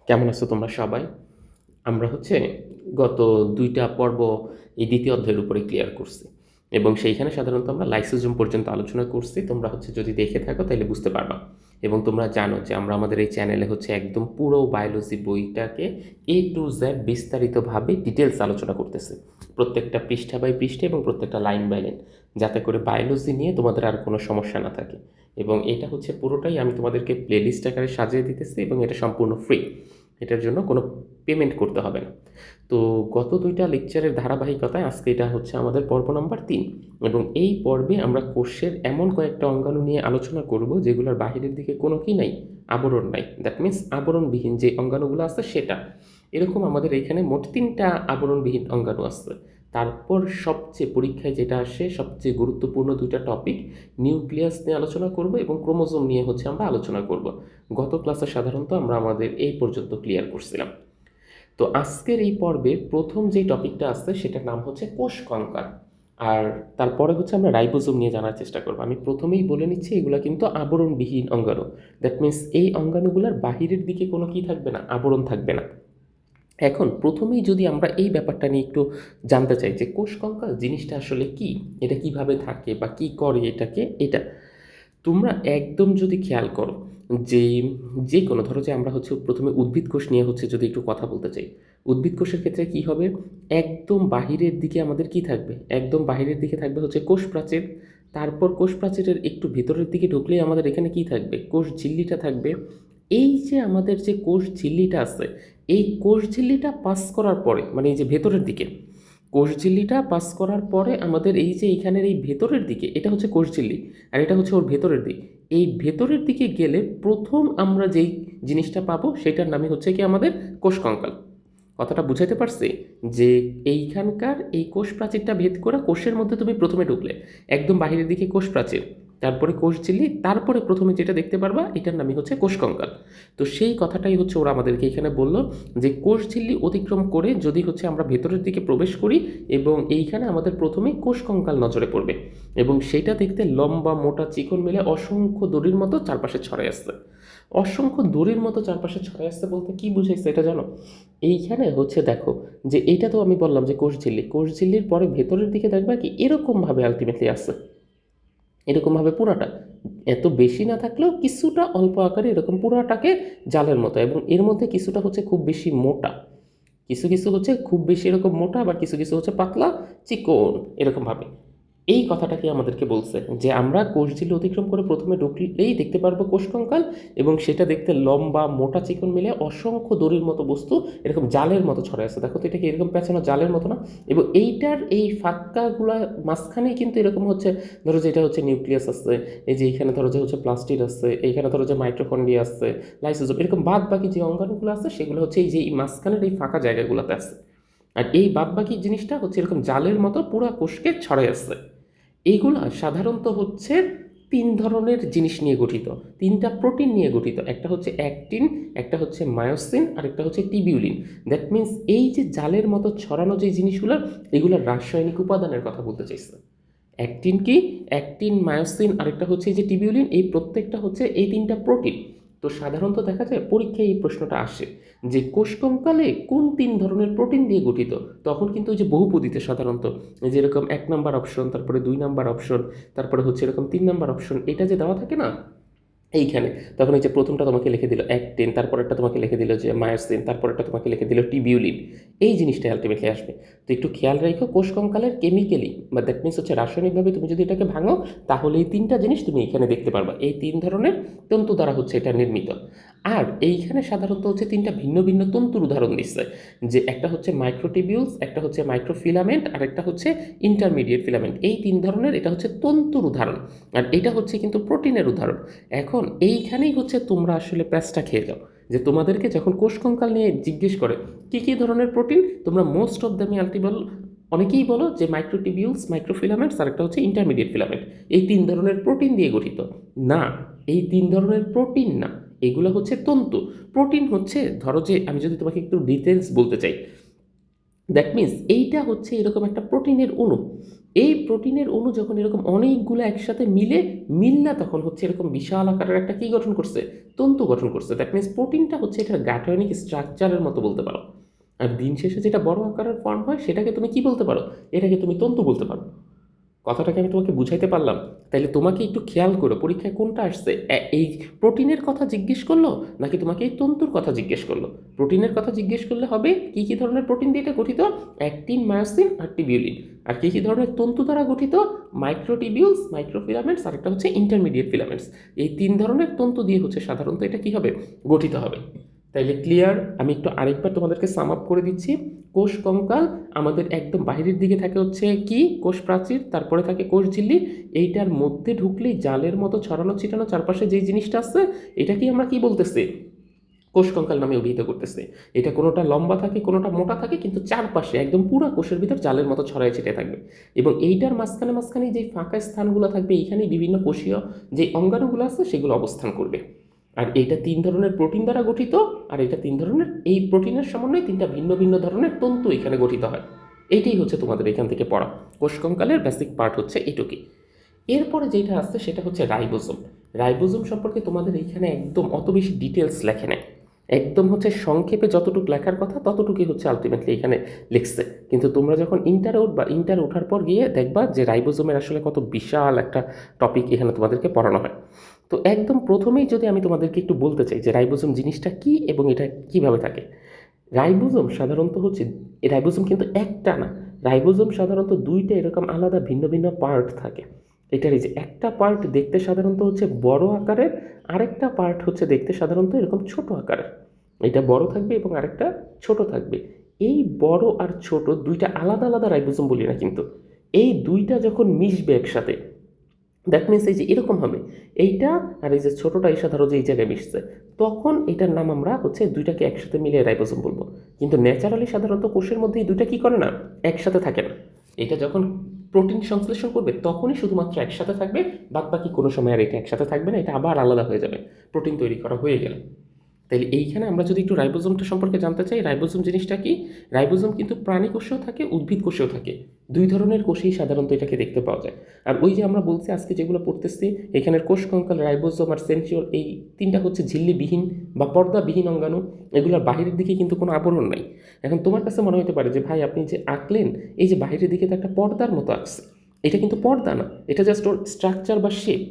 কেমন আছো তোমরা সবাই? আমরা গত ২টা পর্ব এই দ্বিতীয় অধ্যায়ের উপরে ক্লিয়ার করছি এবং সেইখানে সাধারণত আমরা লাইসোজোম পর্যন্ত আলোচনা করছি। তোমরা যদি দেখে থাকো তাহলে বুঝতে পারবা। এবং তোমরা জানো যে আমরা আমাদের এই চ্যানেলে একদম পুরো বায়োলজি বইটাকে A to Z বিস্তারিতভাবে ডিটেলস আলোচনা করতেছি, প্রত্যেকটা পৃষ্ঠা বাই পৃষ্ঠা এবং প্রত্যেকটা লাইন বাই লাইন, যাতে করে বায়োলজি নিয়ে তোমাদের আর কোনো সমস্যা না থাকে। এবং এটা পুরোটাই আমি তোমাদেরকে প্লেলিস্ট আকারে সাজিয়ে দিতেছি এবং এটা সম্পূর্ণ ফ্রি। এটার জন্য কোনো পেমেন্ট করতে হবে না। তো গত 2টা লেকচারের ধারাবাহিকতায় আজকে এটা আমাদের পর্ব নাম্বার 3 এবং এই পর্বে আমরা কোষের এমন কয়েকটা অঙ্গাণু নিয়ে আলোচনা করব যেগুলোর বাহিরের দিকে কোনো কি নাই, আবরণ নাই। দ্যাট মিন্স আবরণবিহীন যে অঙ্গাণুগুলো আছে সেটা। এরকম আমাদের এখানে মোট 3টা আবরণবিহীন অঙ্গাণু আছে। তারপর সবচেয়ে পরীক্ষায় যেটা আসে সবচেয়ে গুরুত্বপূর্ণ 2টা টপিক, নিউক্লিয়াস নিয়ে আলোচনা করব এবং ক্রোমোজোম নিয়ে আমরা আলোচনা করব। গত ক্লাসে সাধারণত আমরা আমাদের এই পর্যন্ত ক্লিয়ার করছিলাম। তো আজকের এই পর্বে প্রথম যে টপিকটা আছে সেটার নাম কোষ কঙ্কাল। আর তারপরে আমরা রাইবোজোম নিয়ে জানার চেষ্টা করব। আমি প্রথমেই বলে নিচ্ছি এগুলো কিন্তু আবরণবিহীন অঙ্গাণু। দ্যাট মিন্স এই অঙ্গাণুগুলোর বাহিরের দিকে কোনো কি থাকবে না, আবরণ থাকবে না। এখন প্রথমেই যদি আমরা এই ব্যাপারটা নিয়ে একটু জানতে চাই যে কোষ কঙ্কাল জিনিসটা আসলে কি, এটা কিভাবে থাকে বা কি করে এটা তোমরা একদম যদি খেয়াল করো যে যে কোনো ধরো যে আমরা প্রথমে উদ্ভিদ কোষ নিয়ে যদি একটু কথা বলতে চাই, উদ্ভিদ কোষের ক্ষেত্রে কি হবে, একদম বাহিরের দিকে আমাদের কি থাকবে, একদম বাহিরের দিকে থাকবে কোষ প্রাচীর। তারপর কোষ প্রাচীরের একটু ভেতরের দিকে ঢুকলেই আমাদের এখানে কি থাকবে, কোষ ঝিল্লিটা থাকবে। এই যে আমাদের যে কোষ ঝিল্লিটা আছে, এই কোষ ঝিল্লিটা পাস করার পরে মানে এই যে ভেতরের দিকে কোষঝিল্লিটা পাস করার পরে আমাদের এই যে এইখানের এই ভেতরের দিকে এটা কোষঝিল্লি, আর এটা ওর ভেতরের দিক। এই ভেতরের দিকে গেলে প্রথম আমরা যেই জিনিসটা পাবো সেটার নামই কি আমাদের কোষ কঙ্কাল। কথাটা বুঝাইতে পারছি যে এইখানকার এই কোষ প্রাচীরটা ভেদ করে কোষের মধ্যে তুমি প্রথমে ঢুকলে একদম বাহিরের দিকে কোষ প্রাচীর, তারপরে কোষঝিল্লি, তারপরে প্রথমে যেটা দেখতে পারবা এটার নামই কোষ কঙ্কাল। তো সেই কথাটাই ওরা আমাদেরকে এখানে বলল যে কোষঝিল্লি অতিক্রম করে যদি আমরা ভেতরের দিকে প্রবেশ করি এবং এইখানে আমাদের প্রথমেই কোষ কঙ্কাল নজরে পড়বে এবং সেটা দেখতে লম্বা মোটা চিকন মিলে অসংখ্য দড়ির মতো চারপাশে ছড়াই আসছে। অসংখ্য দড়ির মতো চারপাশে ছড়াই আসছে বলতে কি বুঝাইছে এটা জানো? এইখানে দেখো যে এইটা তো আমি বললাম যে কোষঝিল্লি, কোষঝিল্লির পরে ভেতরের দিকে দেখবা কি এরকমভাবে আলটিমেটলি আসছে, এরকমভাবে পুরাটা, এত বেশি না থাকলেও কিছুটা অল্প আকারে এরকম পুরাটাকে জালের মতো, এবং এর মধ্যে কিছুটা খুব বেশি মোটা, কিছু কিছু খুব বেশি এরকম মোটা, আবার কিছু কিছু পাতলা চিকন এরকমভাবে। এই কথাটাকে আমাদেরকে বলছে যে আমরা কোষঝিল্লি অতিক্রম করে প্রথমে ঢুকলেই দেখতে পারবো কোষ কঙ্কাল এবং সেটা দেখতে লম্বা মোটা চিকন মিলে অসংখ্য দড়ির মতো বস্তু এরকম জালের মতো ছড়ায় আছে। দেখো তো এটা কি এরকম পেঁচানো জালের মতো না? এবং এইটার এই ফাঁকাগুলা মাঝখানেই কিন্তু এরকম ধরো যে এটা নিউক্লিয়াস আছে, এই যে এইখানে ধরো যে প্লাস্টিড আছে, এইখানে ধরো যে মাইটোকন্ড্রিয়া আছে, লাইসোজোম, এরকম বাদ বাকি যে অঙ্গাণুগুলো আছে সেগুলো এই যে এই মাঝখানের এই ফাঁকা জায়গাগুলোতে আছে। আর এই বাদ বাকি জিনিসটা এরকম জালের মতো পুরো কোষকে ছড়াই আছে। এইগুলা সাধারণত 3 ধরনের জিনিস নিয়ে গঠিত, 3টা প্রোটিন নিয়ে গঠিত। একটা অ্যাক্টিন, একটা মায়োসিন, আর একটা টিবিউলিন। দ্যাট মিন্স এই যে জালের মতো ছড়ানো যে জিনিসগুলো, এগুলোর রাসায়নিক উপাদানের কথা বলতে চাইছে। অ্যাক্টিন কি, অ্যাক্টিন, মায়োসিন, আরেকটা এই যে টিবিউলিন, এই প্রত্যেকটা এই 3টা প্রোটিন। তো সাধারণত দেখা যায় পরীক্ষায় এই প্রশ্নটা আসে যে কোষ কঙ্কালে কোন 3 ধরনের প্রোটিন দিয়ে গঠিত। তখন কিন্তু ওই যে বহুপদীতে সাধারণত যেরকম 1 নাম্বার অপশন, তারপরে 2 নাম্বার অপশন, তারপরে এরকম 3 নাম্বার অপশন, এটা যে দেওয়া থাকে না এইখানে, তখন এই যে প্রথমটা তোমাকে লিখে দিল অ্যাক্টিন, তারপরেরটা তোমাকে লিখে দিল যে মায়োসিন, তারপরেরটা তোমাকে লিখে দিল টিবিউলিন। এই জিনিসটা আলটিমেটলি আসবে। তো একটু খেয়াল রাখো কোষ কঙ্কালের কেমিক্যালি বা দ্যাট মিন্স রাসায়নিকভাবে তুমি যদি এটাকে ভাঙো তাহলে এই 3টা জিনিস তুমি এখানে দেখতে পারবা। এই 3 ধরনের তন্তু দ্বারা এটা নির্মিত। আর এইখানে সাধারণত 3টা ভিন্ন ভিন্ন তন্তুর উদাহরণ দিচ্ছে, যে একটা মাইক্রোটিবিউলস, একটা মাইক্রোফিলামেন্ট, আর একটা ইন্টারমিডিয়েট ফিলামেন্ট। এই 3 ধরনের এটা তন্তুর উদাহরণ, আর এটা কিন্তু প্রোটিনের উদাহরণ। এখন এইখানেই তোমরা আসলে প্যাচটা খেয়ে যাও যে তোমাদেরকে যখন কোষ কঙ্কাল নিয়ে জিজ্ঞেস করে কী কী ধরনের প্রোটিন, তোমরা মোস্ট অফ দ্য আলটিমেটলি অনেকেই বলো যে মাইক্রোটিবিউলস, মাইক্রোফিলামেন্টস, আর একটা ইন্টারমিডিয়েট ফিলামেন্ট। এই 3 ধরনের প্রোটিন দিয়ে গঠিত। না, এই 3 ধরনের প্রোটিন না, এগুলো তন্তু। প্রোটিন ধরো যে আমি যদি তোমাকে একটু ডিটেলস বলতে চাই, দ্যাট মিন্স এইটা এরকম একটা প্রোটিনের অণু। এই প্রোটিনের অণু যখন এরকম অনেকগুলো একসাথে মিলনা তখন হচ্ছে এরকম বিশাল আকারের একটা কী গঠন করছে, তন্তু গঠন করছে। দ্যাট মিনস প্রোটিনটা হচ্ছে এটার গ্যাটোনিক স্ট্রাকচারের মতো বলতে পারো। আর দিন শেষে যেটা বড় আকারের ফর্ম হয় সেটাকে তুমি কি বলতে পারো, এটাকে তুমি তন্তু বলতে পারো। কথাটাকে আমি তোমাকে বুঝাইতে পারলাম? তাইলে তোমাকে একটু খেয়াল করো পরীক্ষায় কোনটা আসছে, এই প্রোটিনের কথা জিজ্ঞেস করলো নাকি তোমাকে এই তন্তুর কথা জিজ্ঞেস করলো? প্রোটিনের কথা জিজ্ঞেস করলে হবে কি কি ধরনের প্রোটিন দিয়ে এটা গঠিত, অ্যাক্টিন, মায়োসিন আর টিবিউলিন। আর কি কি ধরনের তন্তু দ্বারা গঠিত, মাইক্রোটিবিউলস, মাইক্রোফিলামেন্টস আর একটা হচ্ছে ইন্টারমিডিয়েট ফিলামেন্টস। এই 3 ধরনের তন্তু দিয়ে হচ্ছে সাধারণত এটা কি হবে, গঠিত হবে। তাইলে ক্লিয়ার? আমি একটু আরেকবার তোমাদেরকে সাম আপ করে দিচ্ছি। কোষ কঙ্কাল আমাদের একদম বাইরের দিকে থাকে হচ্ছে কি, কোষ প্রাচীর, তারপরে থাকে কোষ ঝিল্লি। এইটার মধ্যে ঢুকলেই জালের মতো ছড়ানো ছিটানো চারপাশে যেই জিনিসটা আছে এটাকেই আমরা কি বলতেছি, কোষ কঙ্কাল নামে অভিহিত করতেছে। এটা কোনোটা লম্বা থাকে কোনোটা মোটা থাকে, কিন্তু চারপাশে একদম পুরো কোষের ভিতর জালের মতো ছড়ায় ছিটিয়ে থাকবে। এবং এইটার মাঝখানে মাঝখানে যে ফাঁকা স্থানগুলো থাকবে এইখানেই বিভিন্ন কোষীয় যে অঙ্গাণুগুলো আছে সেগুলো অবস্থান করবে। আর এইটা 3 ধরনের প্রোটিন দ্বারা গঠিত। আর এটা 3 ধরনের, এই প্রোটিনের সমন্বয়ে 3টা ভিন্ন ভিন্ন ধরনের তন্তু এখানে গঠিত হয়। এইটাই হচ্ছে তোমাদের এখান থেকে পড়া কোষ কঙ্কালের বেসিক পার্ট হচ্ছে এইটুকুই। এরপরে যেটা আসছে সেটা হচ্ছে রাইবোজোম। রাইবোজোম সম্পর্কে তোমাদের এইখানে একদম অত বেশি ডিটেলস লেখে নেয়, একদম হচ্ছে সংক্ষেপে যতটুকু লেখার কথা ততটুকুই হচ্ছে আলটিমেটলি এখানে লিখছে। কিন্তু তোমরা যখন ইন্টারে উঠবা, ইন্টারে ওঠার পর গিয়ে দেখবা যে রাইবোজোমের আসলে কত বিশাল একটা টপিক এখানে তোমাদেরকে পড়ানো হয়। তো একদম প্রথমেই যদি আমি তোমাদেরকে একটু বলতে চাই যে রাইবোজোম জিনিসটা কী এবং এটা কীভাবে থাকে। রাইবোজোম সাধারণত হচ্ছে, রাইবোজোম কিন্তু একটা না, রাইবোজোম সাধারণত 2টা এরকম আলাদা ভিন্ন ভিন্ন পার্ট থাকে। এটারই যে একটা পার্ট দেখতে সাধারণত হচ্ছে বড় আকারের, আরেকটা পার্ট হচ্ছে দেখতে সাধারণত এরকম ছোট আকারের। এটা বড় থাকবে এবং আরেকটা ছোট থাকবে। এই বড় আর ছোট 2টা আলাদা আলাদা রাইবোজোম বলি না, কিন্তু এই 2টা যখন মিশবে একসাথে দ্যাট মিনস এই যে এরকম হবে, এইটা আর এই যে ছোটোটা এসে ধরো যে এই জায়গায় মিশছে, তখন এটার নাম আমরা হচ্ছে 2টাকে একসাথে মিলিয়ে রাইবোজোম বলবো। কিন্তু ন্যাচারালি সাধারণত কোষের মধ্যে এই 2টা কী করে না, একসাথে থাকে না। এটা যখন প্রোটিন সংশ্লেষণ করবে তখনই শুধুমাত্র একসাথে থাকবে, বাদ বাকি কোনো সময় আর এটা একসাথে থাকবে না, এটা আবার আলাদা হয়ে যাবে প্রোটিন তৈরি করা হয়ে গেলে। তাহলে এইখানে আমরা যদি একটু রাইবোজোমটা সম্পর্কে জানতে চাই, রাইবোজোম জিনিসটা কি। রাইবোজোম কিন্তু প্রাণী কোষেও থাকে, উদ্ভিদ কোষেও থাকে, 2 ধরনের কোষেই সাধারণত এটাকে দেখতে পাওয়া যায়। আর ওই যে আমরা বলছি আজকে যেগুলো পড়তেছি এখানের কোষ কঙ্কাল, রাইবোজোম আর সেন্ট্রিওল, এই 3টা হচ্ছে ঝিল্লিবিহীন বা পর্দাবিহীন অঙ্গাণু। এগুলোর বাহিরের দিকে কিন্তু কোনো আবরণ নাই। এখন তোমার কাছে মনে হতে পারে যে ভাই আপনি যে আঁকলেন এই যে বাহিরের দিকে তো একটা পর্দার মতো আঁকছে, এটা কিন্তু পর্দা না, এটা জাস্ট ওর স্ট্রাকচার বা শেপ।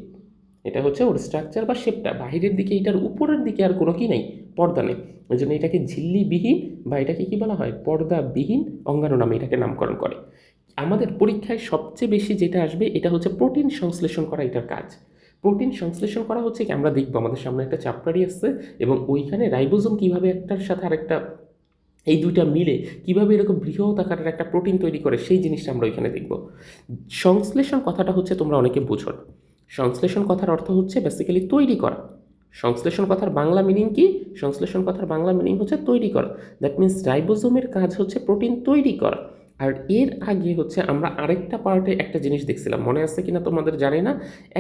এটা হচ্ছে ওর স্ট্রাকচার বা শেপটা, বাহিরের দিকে এটার উপরের দিকে আর কোনো কি নেই, পর্দা নেই। ওই জন্য এটাকে ঝিল্লিবিহীন বা এটাকে কী বলা হয়, পর্দাবিহীন অঙ্গাণু নামে এটাকে নামকরণ করে। আমাদের পরীক্ষায় সবচেয়ে বেশি যেটা আসবে এটা হচ্ছে প্রোটিন সংশ্লেষণ করা, এটার কাজ। প্রোটিন সংশ্লেষণ করা হচ্ছে কি, আমরা দেখবো আমাদের সামনে একটা চ্যাপ্টারই আসছে এবং ওইখানে রাইবোজোম কীভাবে একটার সাথে আরেকটা, এই 2টা মিলে কীভাবে এরকম বৃহৎ আকারের একটা প্রোটিন তৈরি করে সেই জিনিসটা আমরা ওইখানে দেখব। সংশ্লেষণ কথাটা হচ্ছে তোমরা অনেকে বুঝো না। সংশ্লেষণ কথার অর্থ হচ্ছে বেসিক্যালি তৈরি করা। সংশ্লেষণ কথার বাংলা মিনিং কি, সংশ্লেষণ কথার বাংলা মিনিং হচ্ছে তৈরি করা। দ্যাট মিনস রাইবোজোমের কাজ হচ্ছে প্রোটিন তৈরি করা। আর এর আগে হচ্ছে আমরা আরেকটা পার্টে একটা জিনিস দেখছিলাম, মনে আছে কিনা তোমাদের জানি না,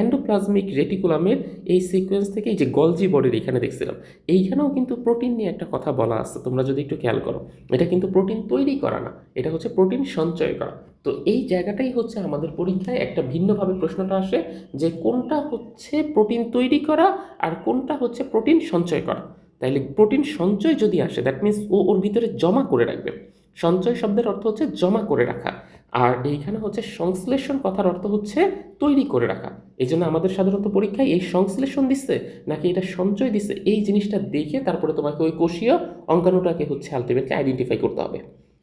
এন্ডোপ্লাজমিক রেটিকুলামের এই সিকোয়েন্স থেকে এই যে গলজি বডির এখানে দেখছিলাম, এইখানেও কিন্তু প্রোটিন নিয়ে একটা কথা বলা আছে, তোমরা যদি একটু খেয়াল করো। এটা কিন্তু প্রোটিন তৈরি করা না, এটা হচ্ছে প্রোটিন সঞ্চয় করা। তো এই জায়গাটাই হচ্ছে আমাদের পরীক্ষায় একটা ভিন্নভাবে প্রশ্নটা আসে যে কোনটা হচ্ছে প্রোটিন তৈরি করা আর কোনটা হচ্ছে প্রোটিন সঞ্চয় করা। তাইলে প্রোটিন সঞ্চয় যদি আসে দ্যাট মিনস ও ওর ভিতরে জমা করে রাখবে। সঞ্চয় শব্দের অর্থ হচ্ছে জমা করে রাখা, আর এইখানে হচ্ছে সংশ্লেষণ কথার অর্থ হচ্ছে তৈরি করে রাখা। এই জন্য আমাদের সাধারণত পরীক্ষায় এই সংশ্লেষণ দিচ্ছে নাকি এটা সঞ্চয় দিচ্ছে এই জিনিসটা দেখে তারপরে তোমাকে ওই কোষীয় অঙ্গাণুটাকে হচ্ছে আলটিমেটলি আইডেন্টিফাই করতে হবে।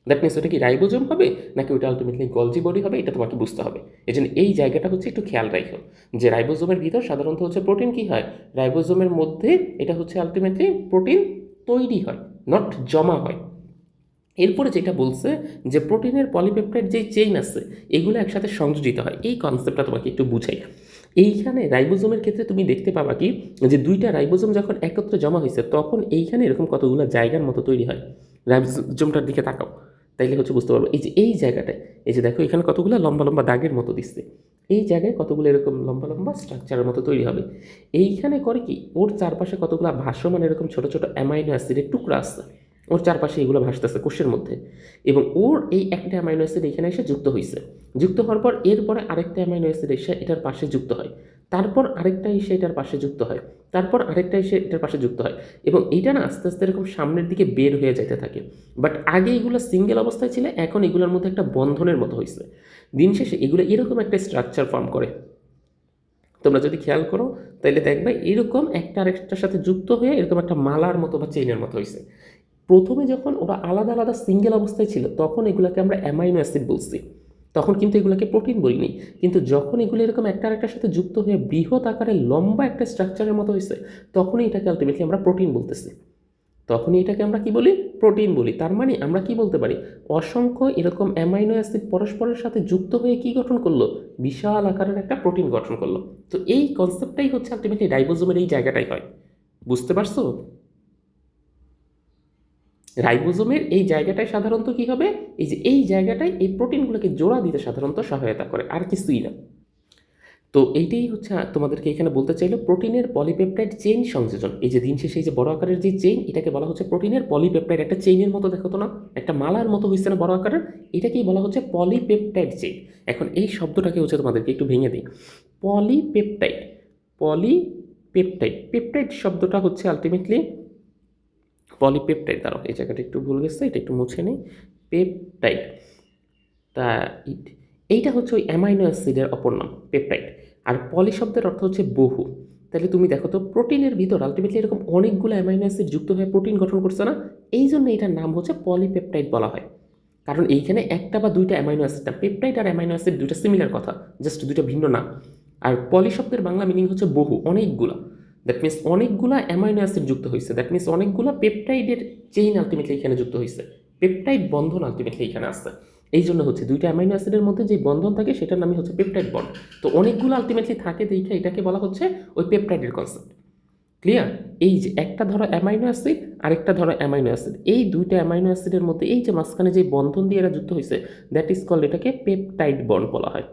দ্যাট মিনস ওটা কি রাইবোজোম হবে নাকি ওটা আলটিমেটলি গলজি বডি হবে, এটা তোমাকে বুঝতে হবে। এই জন্য এই জায়গাটা হচ্ছে একটু খেয়াল রাখো যে রাইবোজোমের ভিতর সাধারণত হচ্ছে প্রোটিন কি হয়, রাইবোজোমের মধ্যে এটা হচ্ছে আলটিমেটলি প্রোটিন তৈরি হয়, নট জমা হয়। এরপরে যেটা বলছে যে প্রোটিনের পলিপেপটাইড যেই চেইন আছে এগুলো একসাথে সংযোজিত হয়, এই কনসেপ্টটা তোমাকে একটু বুঝাই। এইখানে রাইবোজোমের ক্ষেত্রে তুমি দেখতে পাবা কি যে 2টা রাইবোজোম যখন একত্রে জমা হয়েছে তখন এইখানে এরকম কতগুলো জায়গার মতো তৈরি হয়। রাইবোজোমটার দিকে তাকাও তাইলে হচ্ছে বুঝতে পারবো, এই যে এই জায়গাটায়, এই যে দেখো এখানে কতগুলো লম্বা লম্বা দাগের মতো দিচ্ছে, এই জায়গায় কতগুলো এরকম লম্বা লম্বা স্ট্রাকচারের মতো তৈরি হবে। এইখানে করে কি ওর চারপাশে কতগুলো ভাসমান এরকম ছোট ছোট অ্যামাইনো অ্যাসিডের টুকরা আছে, ওর চারপাশে এগুলো ভাসতেছে কোষের মধ্যে, এবং ওর এই একটা অ্যামাইনো অ্যাসিড এখানে এসে যুক্ত হয়েছে। যুক্ত হওয়ার পর এরপরে আরেকটা অ্যামাইনো অ্যাসিড এসে এটার পাশে যুক্ত হয়, তারপর আরেকটা এসে এটার পাশে যুক্ত হয়, তারপর আরেকটা এসে এটার পাশে যুক্ত হয়, এবং এইটা না আস্তে আস্তে এরকম সামনের দিকে বের হয়ে যেতে থাকে। বাট আগে এগুলো সিঙ্গেল অবস্থায় ছিল, এখন এগুলোর মধ্যে একটা বন্ধনের মতো হয়েছে। দিন শেষে এগুলো এরকম একটা স্ট্রাকচার ফর্ম করে। তোমরা যদি খেয়াল করো তাহলে দেখবে এরকম একটা আরেকটার সাথে যুক্ত হয়ে এরকম একটা মালার মতো বা চেইনের মতো হয়েছে। প্রথমে যখন ওরা আলাদা আলাদা সিঙ্গেল অবস্থায় ছিল তখন এগুলোকে আমরা অ্যামাইনো অ্যাসিড বলছি, তখন কিন্তু এগুলোকে প্রোটিন বলিনি। কিন্তু যখন এগুলো এরকম একটা আরেকটার সাথে যুক্ত হয়ে বৃহৎ আকারে লম্বা একটা স্ট্রাকচারের মতো হয়েছে, তখনই এটাকে আলটিমেটলি আমরা প্রোটিন বলতেছি। তখনই এটাকে আমরা কি বলি? প্রোটিন বলি। তার মানে আমরা কি বলতে পারি? অসংখ্য এরকম অ্যামাইনো অ্যাসিড পরস্পরের সাথে যুক্ত হয়ে কি গঠন করলো? বিশাল আকারের একটা প্রোটিন গঠন করলো। তো এই কনসেপ্টটাই হচ্ছে আলটিমেটলি রাইবোজোমের এই জায়গাটাই হয়। বুঝতে পারছো? রাইবোজোমের এই জায়গাটায় সাধারণত কি হবে? এই যে এই জায়গাটায় এই প্রোটিনগুলোকে জোড়া দিতে সাধারণত সহায়তা করে, আর কিছুই না। তো এইটাই হচ্ছে তোমাদেরকে এখানে বলতে চাইলো প্রোটিনের পলিপেপটাইড চেইন সংযোজন। এই যে দিন শেষে এই যে বড় আকারের যে চেইন, এটাকে বলা হচ্ছে প্রোটিনের পলিপেপটাইড। একটা চেইনের মতো দেখো তো না, একটা মালার মতো হয়েছে না বড় আকারের, এটাকেই বলা হচ্ছে পলিপেপটাইড চেইন। এখন এই শব্দটাকে হচ্ছে তোমাদেরকে একটু ভেঙে দিই। পলিপেপটাইড, পলিপেপটাইড, পেপটাইড শব্দটা হচ্ছে আলটিমেটলি পলিপেপটাইড। দাঁড়াও, এই জায়গাটা একটু ভুল গেছে, এটা একটু মুছে নিই। পেপটাইড, তা এইটা হচ্ছে ওই অ্যামাইনো অ্যাসিডের অপর নাম পেপটাইড। আর পলি শব্দের অর্থ হচ্ছে বহু। তাহলে তুমি দেখো তো প্রোটিনের ভিতর আলটিমেটলি এরকম অনেকগুলো অ্যামাইনো অ্যাসিড যুক্ত হয়ে প্রোটিন গঠন করছে না? এই জন্য এটার নাম হচ্ছে পলিপেপটাইড বলা হয়। কারণ এইখানে একটা বা দুইটা অ্যামাইনো অ্যাসিড না, পেপটাইড আর অ্যামাইনো অ্যাসিড দুইটা সিমিলার কথা, জাস্ট দুইটা ভিন্ন নাম। আর পলি শব্দের বাংলা মিনিং হচ্ছে বহু, অনেকগুলা। দ্যাট মিনস অনেকগুলা অ্যামাইনো অ্যাসিড যুক্ত হয়েছে, দ্যাট মিনস অনেকগুলা পেপটাইডের চেইন আলটিমেটলি এখানে যুক্ত হয়েছে, পেপটাইড বন্ধন আলটিমেটলি এখানে আসছে। এই জন্য হচ্ছে দুইটা অ্যামাইনো অ্যাসিডের মধ্যে যে বন্ধন থাকে সেটার নামই হচ্ছে পেপটাইড বন্ড। তো অনেকগুলো আলটিমেটলি থাকে দেখে এটাকে বলা হচ্ছে ওই পেপটাইডের কনসেপ্ট। ক্লিয়ার? এই যে একটা ধরো অ্যামাইনো অ্যাসিড, আরেকটা ধরো অ্যামাইনো অ্যাসিড, এই দুইটা অ্যামাইনো অ্যাসিডের মধ্যে এই যে মাঝখানে যে বন্ধন দিয়ে এরা যুক্ত হয়েছে, দ্যাট ইজ কল্ড, এটাকে পেপটাইড বন্ড বলা হয়।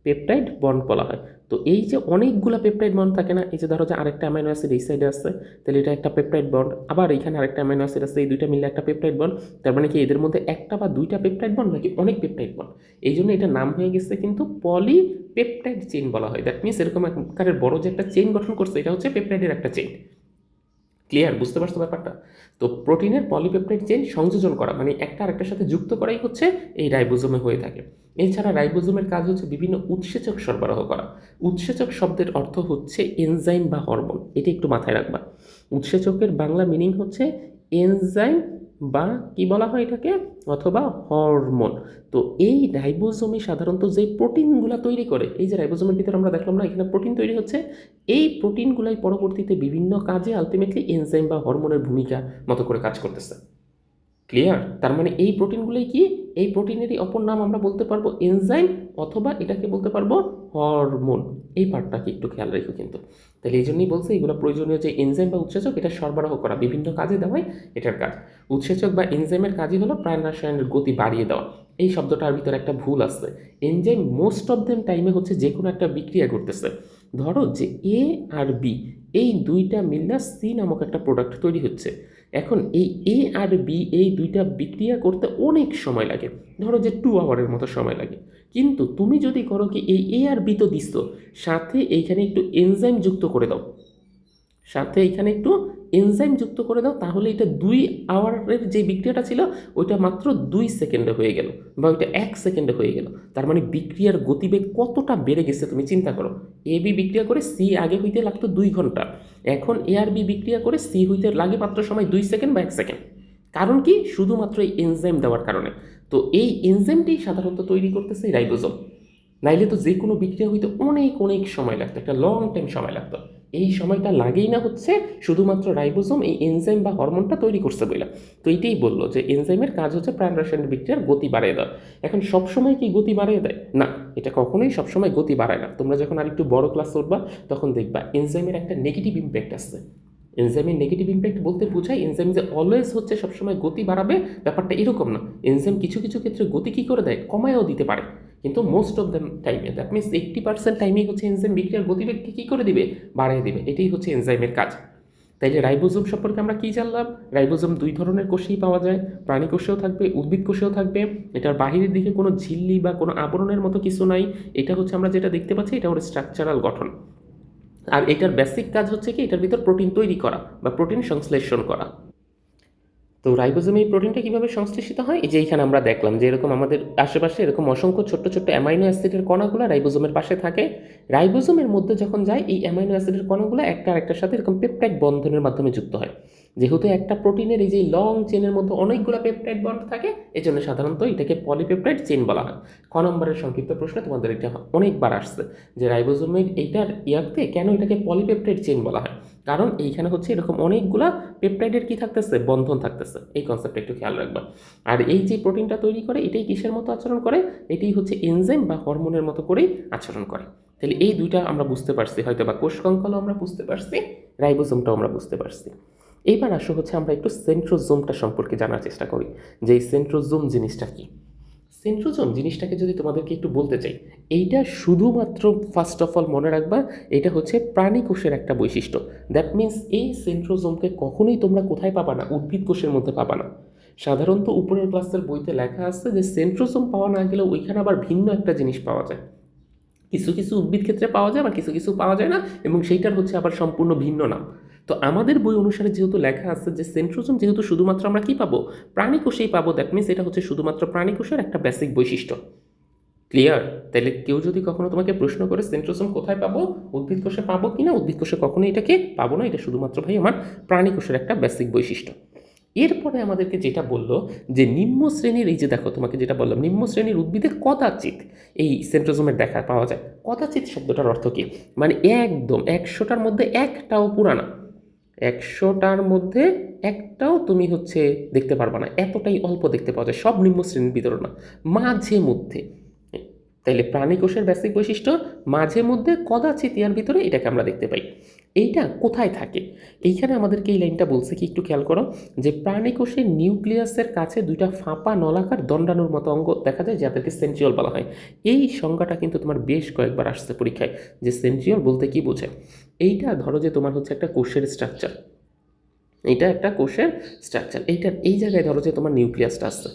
পেপটাইড বন্ড বলা হয়। তো এই যে অনেকগুলো পেপটাইড বন্ড থাকে না, এই যে ধরো যে আরেকটা অ্যামাইনো অ্যাসিড এই সাইডে আছে, তাহলে এটা একটা পেপটাইড বন্ড, আবার এখানে আরেকটা অ্যামাইনো অ্যাসিড আছে, এই দুইটা মিলে একটা পেপটাইড বন্ড। তার মানে কি এদের মধ্যে একটা বা দুইটা পেপটাইড বন্ড নাকি অনেক পেপটাইড বন্ড? এই জন্য এটা নাম হয়ে গেছে কিন্তু পলিপেপটাইড চেইন বলা হয়। দ্যাট মিনস এরকম আকারের বড় যে একটা চেইন গঠন করছে, এটা হচ্ছে পেপটাইডের একটা চেইন। ক্লিয়ার? বুঝতে পারছো ব্যাপারটা? তো প্রোটিনের পলিপেপটাইড চেইন সংযোজন করা মানে একটা আরেকটার সাথে যুক্ত করাই হচ্ছে এই রাইবোজোমে হয়ে থাকে। এছাড়া রাইবোজোমের কাজ হচ্ছে বিভিন্ন উৎসেচক সরবরাহ করা। উৎসেচক শব্দের অর্থ হচ্ছে এনজাইম বা হরমোন, এটা একটু মাথায় রাখবা। উৎসেচকের বাংলা মিনিং হচ্ছে এনজাইম বা কি বলা হয় এটাকে, অথবা হরমোন। তো এই রাইবোজোমে সাধারণত যে প্রোটিনগুলো তৈরি করে, এই যে রাইবোজোমের ভিতরে আমরা দেখলাম না এখানে প্রোটিন তৈরি হচ্ছে, এই প্রোটিনগুলাই পরবর্তীতে বিভিন্ন কাজে আলটিমেটলি এনজাইম বা হরমোনের ভূমিকা মতো করে কাজ করতেছে। ক্লিয়ার? তার মানে এই প্রোটিনগুলোই কি, এই প্রোটিনেরই অপর নাম আমরা বলতে পারবো এনজাইম, অথবা এটাকে বলতে পারবো হরমোন। এই পার্টটাকে একটু খেয়াল রেখো কিন্তু। তাহলে এই জন্যই বলছে এগুলো প্রয়োজনীয় যে এনজাইম বা উৎসেচক, এটা সরবরাহ করা বিভিন্ন কাজে দেওয়াই এটার কাজ। উৎসেচক বা এনজাইমের কাজই হলো প্রাণ রসায়নের গতি বাড়িয়ে দেওয়া। এই শব্দটার ভিতরে একটা ভুল আছে। এনজাইম মোস্ট অফ দেম টাইমে হচ্ছে যে কোনো একটা বিক্রিয়া ঘটতেছে। ধরো যে এ আর বি এই দুইটা মিললে সি নামক একটা প্রোডাক্ট তৈরি হচ্ছে। এখন এই এ আর বি এই দুইটা বিক্রিয়া করতে অনেক সময় লাগে, ধরো যে 2 আওয়ারের মতো সময় লাগে। কিন্তু তুমি যদি করো কি এই এ আর বি তো দিচ্ছ, সাথে এইখানে একটু এনজাইম যুক্ত করে দাও, সাথে এইখানে একটু এনজাইম যুক্ত করে দাও, তাহলে এটা 2 আওয়ারের যে বিক্রিয়াটা ছিল ওইটা মাত্র 2 সেকেন্ডে হয়ে গেল, বা ওইটা 1 সেকেন্ডে হয়ে গেল। তার মানে বিক্রিয়ার গতিবেগ কতটা বেড়ে গেছে তুমি চিন্তা করো। এ বি বিক্রিয়া করে সি আগে হইতে লাগতো 2 ঘন্টা, এখন এ আর বি বিক্রিয়া করে সি হইতে লাগে মাত্র সময় 2 সেকেন্ড বা 1 সেকেন্ড। কারণ কি? শুধুমাত্র এই এনজাইম দেওয়ার কারণে। তো এই এনজাইমটি সাধারণত তৈরি করতেছে রাইবোজোম। নাইলে তো যে কোনো বিক্রিয়া হইতে অনেক অনেক সময় লাগতো, একটা লং টাইম সময় লাগতো। এই সময়টা লাগেই না হচ্ছে শুধুমাত্র রাইবোজোম এই এনজাইম বা হরমোনটা তৈরি করছে বইলা। তো এইটাই বললো যে এনজাইমের কাজ হচ্ছে প্রাণ রসায়নের বিক্রিয়ার গতি বাড়িয়ে দেওয়া। এখন সবসময় কি গতি বাড়িয়ে দেয়? না, এটা কখনোই সবসময় গতি বাড়ায় না। তোমরা যখন আরেকটু বড় ক্লাস উঠবা তখন দেখবা এনজাইমের একটা নেগেটিভ ইম্প্যাক্ট আসছে। এনজাইমের নেগেটিভ ইম্প্যাক্ট বলতে বোঝায় এনজাইম যে অলওয়েজ হচ্ছে সবসময় গতি বাড়াবে, ব্যাপারটা এরকম না। এনজাইম কিছু কিছু ক্ষেত্রে গতি কী করে দেয়, কমায়ও দিতে পারে। কিন্তু মোস্ট অফ দ্য টাইমে, দ্যাট মিনস 80% টাইমেই হচ্ছে এনজাইম বিক্রিয়ার গতিবেগকে কী করে দিবে, বাড়িয়ে দিবে। এটাই হচ্ছে এনজাইমের কাজ। তাইলে রাইবোজোম সম্পর্কে আমরা কি জানলাম? রাইবোজোম দুই ধরনের কোষেই পাওয়া যায়, প্রাণী কোষেও থাকবে, উদ্ভিদ কোষেও থাকবে। এটার বাহিরের দিকে কোনো ঝিল্লি বা কোনো আবরণের মতো কিছু নাই। এটা হচ্ছে আমরা যেটা দেখতে পাচ্ছি, এটা ওর স্ট্রাকচারাল গঠন। আর এটার বেসিক কাজ হচ্ছে কি, এটার ভিতর প্রোটিন তৈরি করা বা প্রোটিন সংশ্লেষণ করা। তো রাইবোজোমে এই প্রোটিনটা কীভাবে সংশ্লেষিত হয়? এই যে এইখানে আমরা দেখলাম যে এরকম আমাদের আশেপাশে এরকম অসংখ্য ছোট্ট ছোট্ট অ্যামাইনো অ্যাসিডের কণাগুলো রাইবোজোমের পাশে থাকে। রাইবোজোমের মধ্যে যখন যায়, এই অ্যামাইনো অ্যাসিডের কণাগুলো একটা আরেকটার সাথে এরকম পেপটাইড বন্ধনের মাধ্যমে যুক্ত হয়। যেহেতু একটা প্রোটিনের এই যে লং চেনের মধ্যে অনেকগুলো পেপটাইড বন্ড থাকে, এই জন্য সাধারণত এটাকে পলিপেপটাইড চেইন বলা হয়। ক নম্বরের সংক্ষিপ্ত প্রশ্নে তোমাদের এটা অনেকবার আসছে যে রাইবোজোমের এইটার ইয়াতে কেন এটাকে পলিপেপটাইড চেইন বলা হয়। কারণ এইখানে হচ্ছে এরকম অনেকগুলা পেপটাইডের কি থাকতেছে, বন্ধন থাকতেছে। এই কনসেপ্টটা একটু খেয়াল রাখবা। আর এই যে প্রোটিনটা তৈরি করে, এটাই কিসের মতো আচরণ করে? এটাই হচ্ছে এনজাইম বা হরমোনের মতো করেই আচরণ করে। তাহলে এই দুইটা আমরা বুঝতে পারছি, হয়তো বা কোষ কঙ্কালও আমরা বুঝতে পারছি, রাইবোজোমটাও আমরা বুঝতে পারছি। এইবার আসো হচ্ছে আমরা একটু সেন্ট্রোজোমটা সম্পর্কে জানার চেষ্টা করি যে এই সেন্ট্রোজোম জিনিসটা কি। সেন্ট্রোজোম জিনিসটাকে যদি তোমাদেরকে একটু বলতে চাই, এইটা শুধুমাত্র ফার্স্ট অফ অল মনে রাখবা, এটা হচ্ছে প্রাণী কোষের একটা বৈশিষ্ট্য। দ্যাট মিন্স এই সেন্ট্রোজোমকে কখনোই তোমরা কোথায় পাবা না? উদ্ভিদ কোষের মধ্যে পাবা না। সাধারণত উপরের ক্লাসের বইতে লেখা আছে যে সেন্ট্রোজোম পাওয়া না গেলেও ওইখানে আবার ভিন্ন একটা জিনিস পাওয়া যায়। কিছু কিছু উদ্ভিদ ক্ষেত্রে পাওয়া যায়, বা কিছু কিছু পাওয়া যায় না, এবং সেইটার হচ্ছে আবার সম্পূর্ণ ভিন্ন নাম। তো আমাদের বই অনুসারে যেহেতু লেখা আছে যে সেন্ট্রোজোম যেহেতু শুধুমাত্র আমরা কি পাবো? প্রাণী কোষেই পাবো। দ্যাট মিন্স এটা হচ্ছে শুধুমাত্র প্রাণী কোষের একটা বেসিক বৈশিষ্ট্য। ক্লিয়ার? তাহলে কেউ যদি কখনো তোমাকে প্রশ্ন করে সেন্ট্রোজোম কোথায় পাবো, উদ্ভিদ কোষে পাবো কিনা, উদ্ভিদ কোষে কখনোই এটাকে পাবো না, এটা শুধুমাত্র ভাই আমার প্রাণী কোষের একটা বেসিক বৈশিষ্ট্য। এরপরে আমাদেরকে যেটা বললো যে নিম্ন শ্রেণীর, এই যে দেখো তোমাকে যেটা বললাম, নিম্ন শ্রেণীর উদ্ভিদে কদাচিৎ এই সেন্ট্রোজোমের দেখা পাওয়া যায়। কদাচিৎ শব্দটার অর্থ কি? মানে একদম 100টার মধ্যে একটাও পুরানা, 100টার মধ্যে একটাও তুমি হচ্ছে দেখতে পারবা না, এতটাই অল্প দেখতে পাওয়া যায়। সব নিম্ন শ্রেণীর ভিতরে না, মাঝে মধ্যে। তাইলে প্রাণী কোষের বেসিক বৈশিষ্ট্য মাঝে মধ্যে কদাচিৎ ইয়ার ভিতরে এটাকে আমরা দেখতে পাই। এইটা কোথায় থাকে? এইখানে আমাদেরকে এই লাইনটা বলছে কি, একটু খেয়াল করো, যে প্রাণী কোষের নিউক্লিয়াসের কাছে দুইটা ফাঁপা নলাকার দণ্ডাণুর মতো অঙ্গ দেখা যায়, যাদেরকে সেন্ট্রিওল বলা হয়। এই সংজ্ঞাটা কিন্তু তোমার বেশ কয়েকবার আসছে পরীক্ষায়, যে সেন্ট্রিওল বলতে কি বোঝায়। এইটা ধরো যে তোমার হচ্ছে একটা কোষের স্ট্রাকচার, এইটা একটা কোষের স্ট্রাকচার, এইটার এই জায়গায় ধরো যে তোমার নিউক্লিয়াসটা আসছে,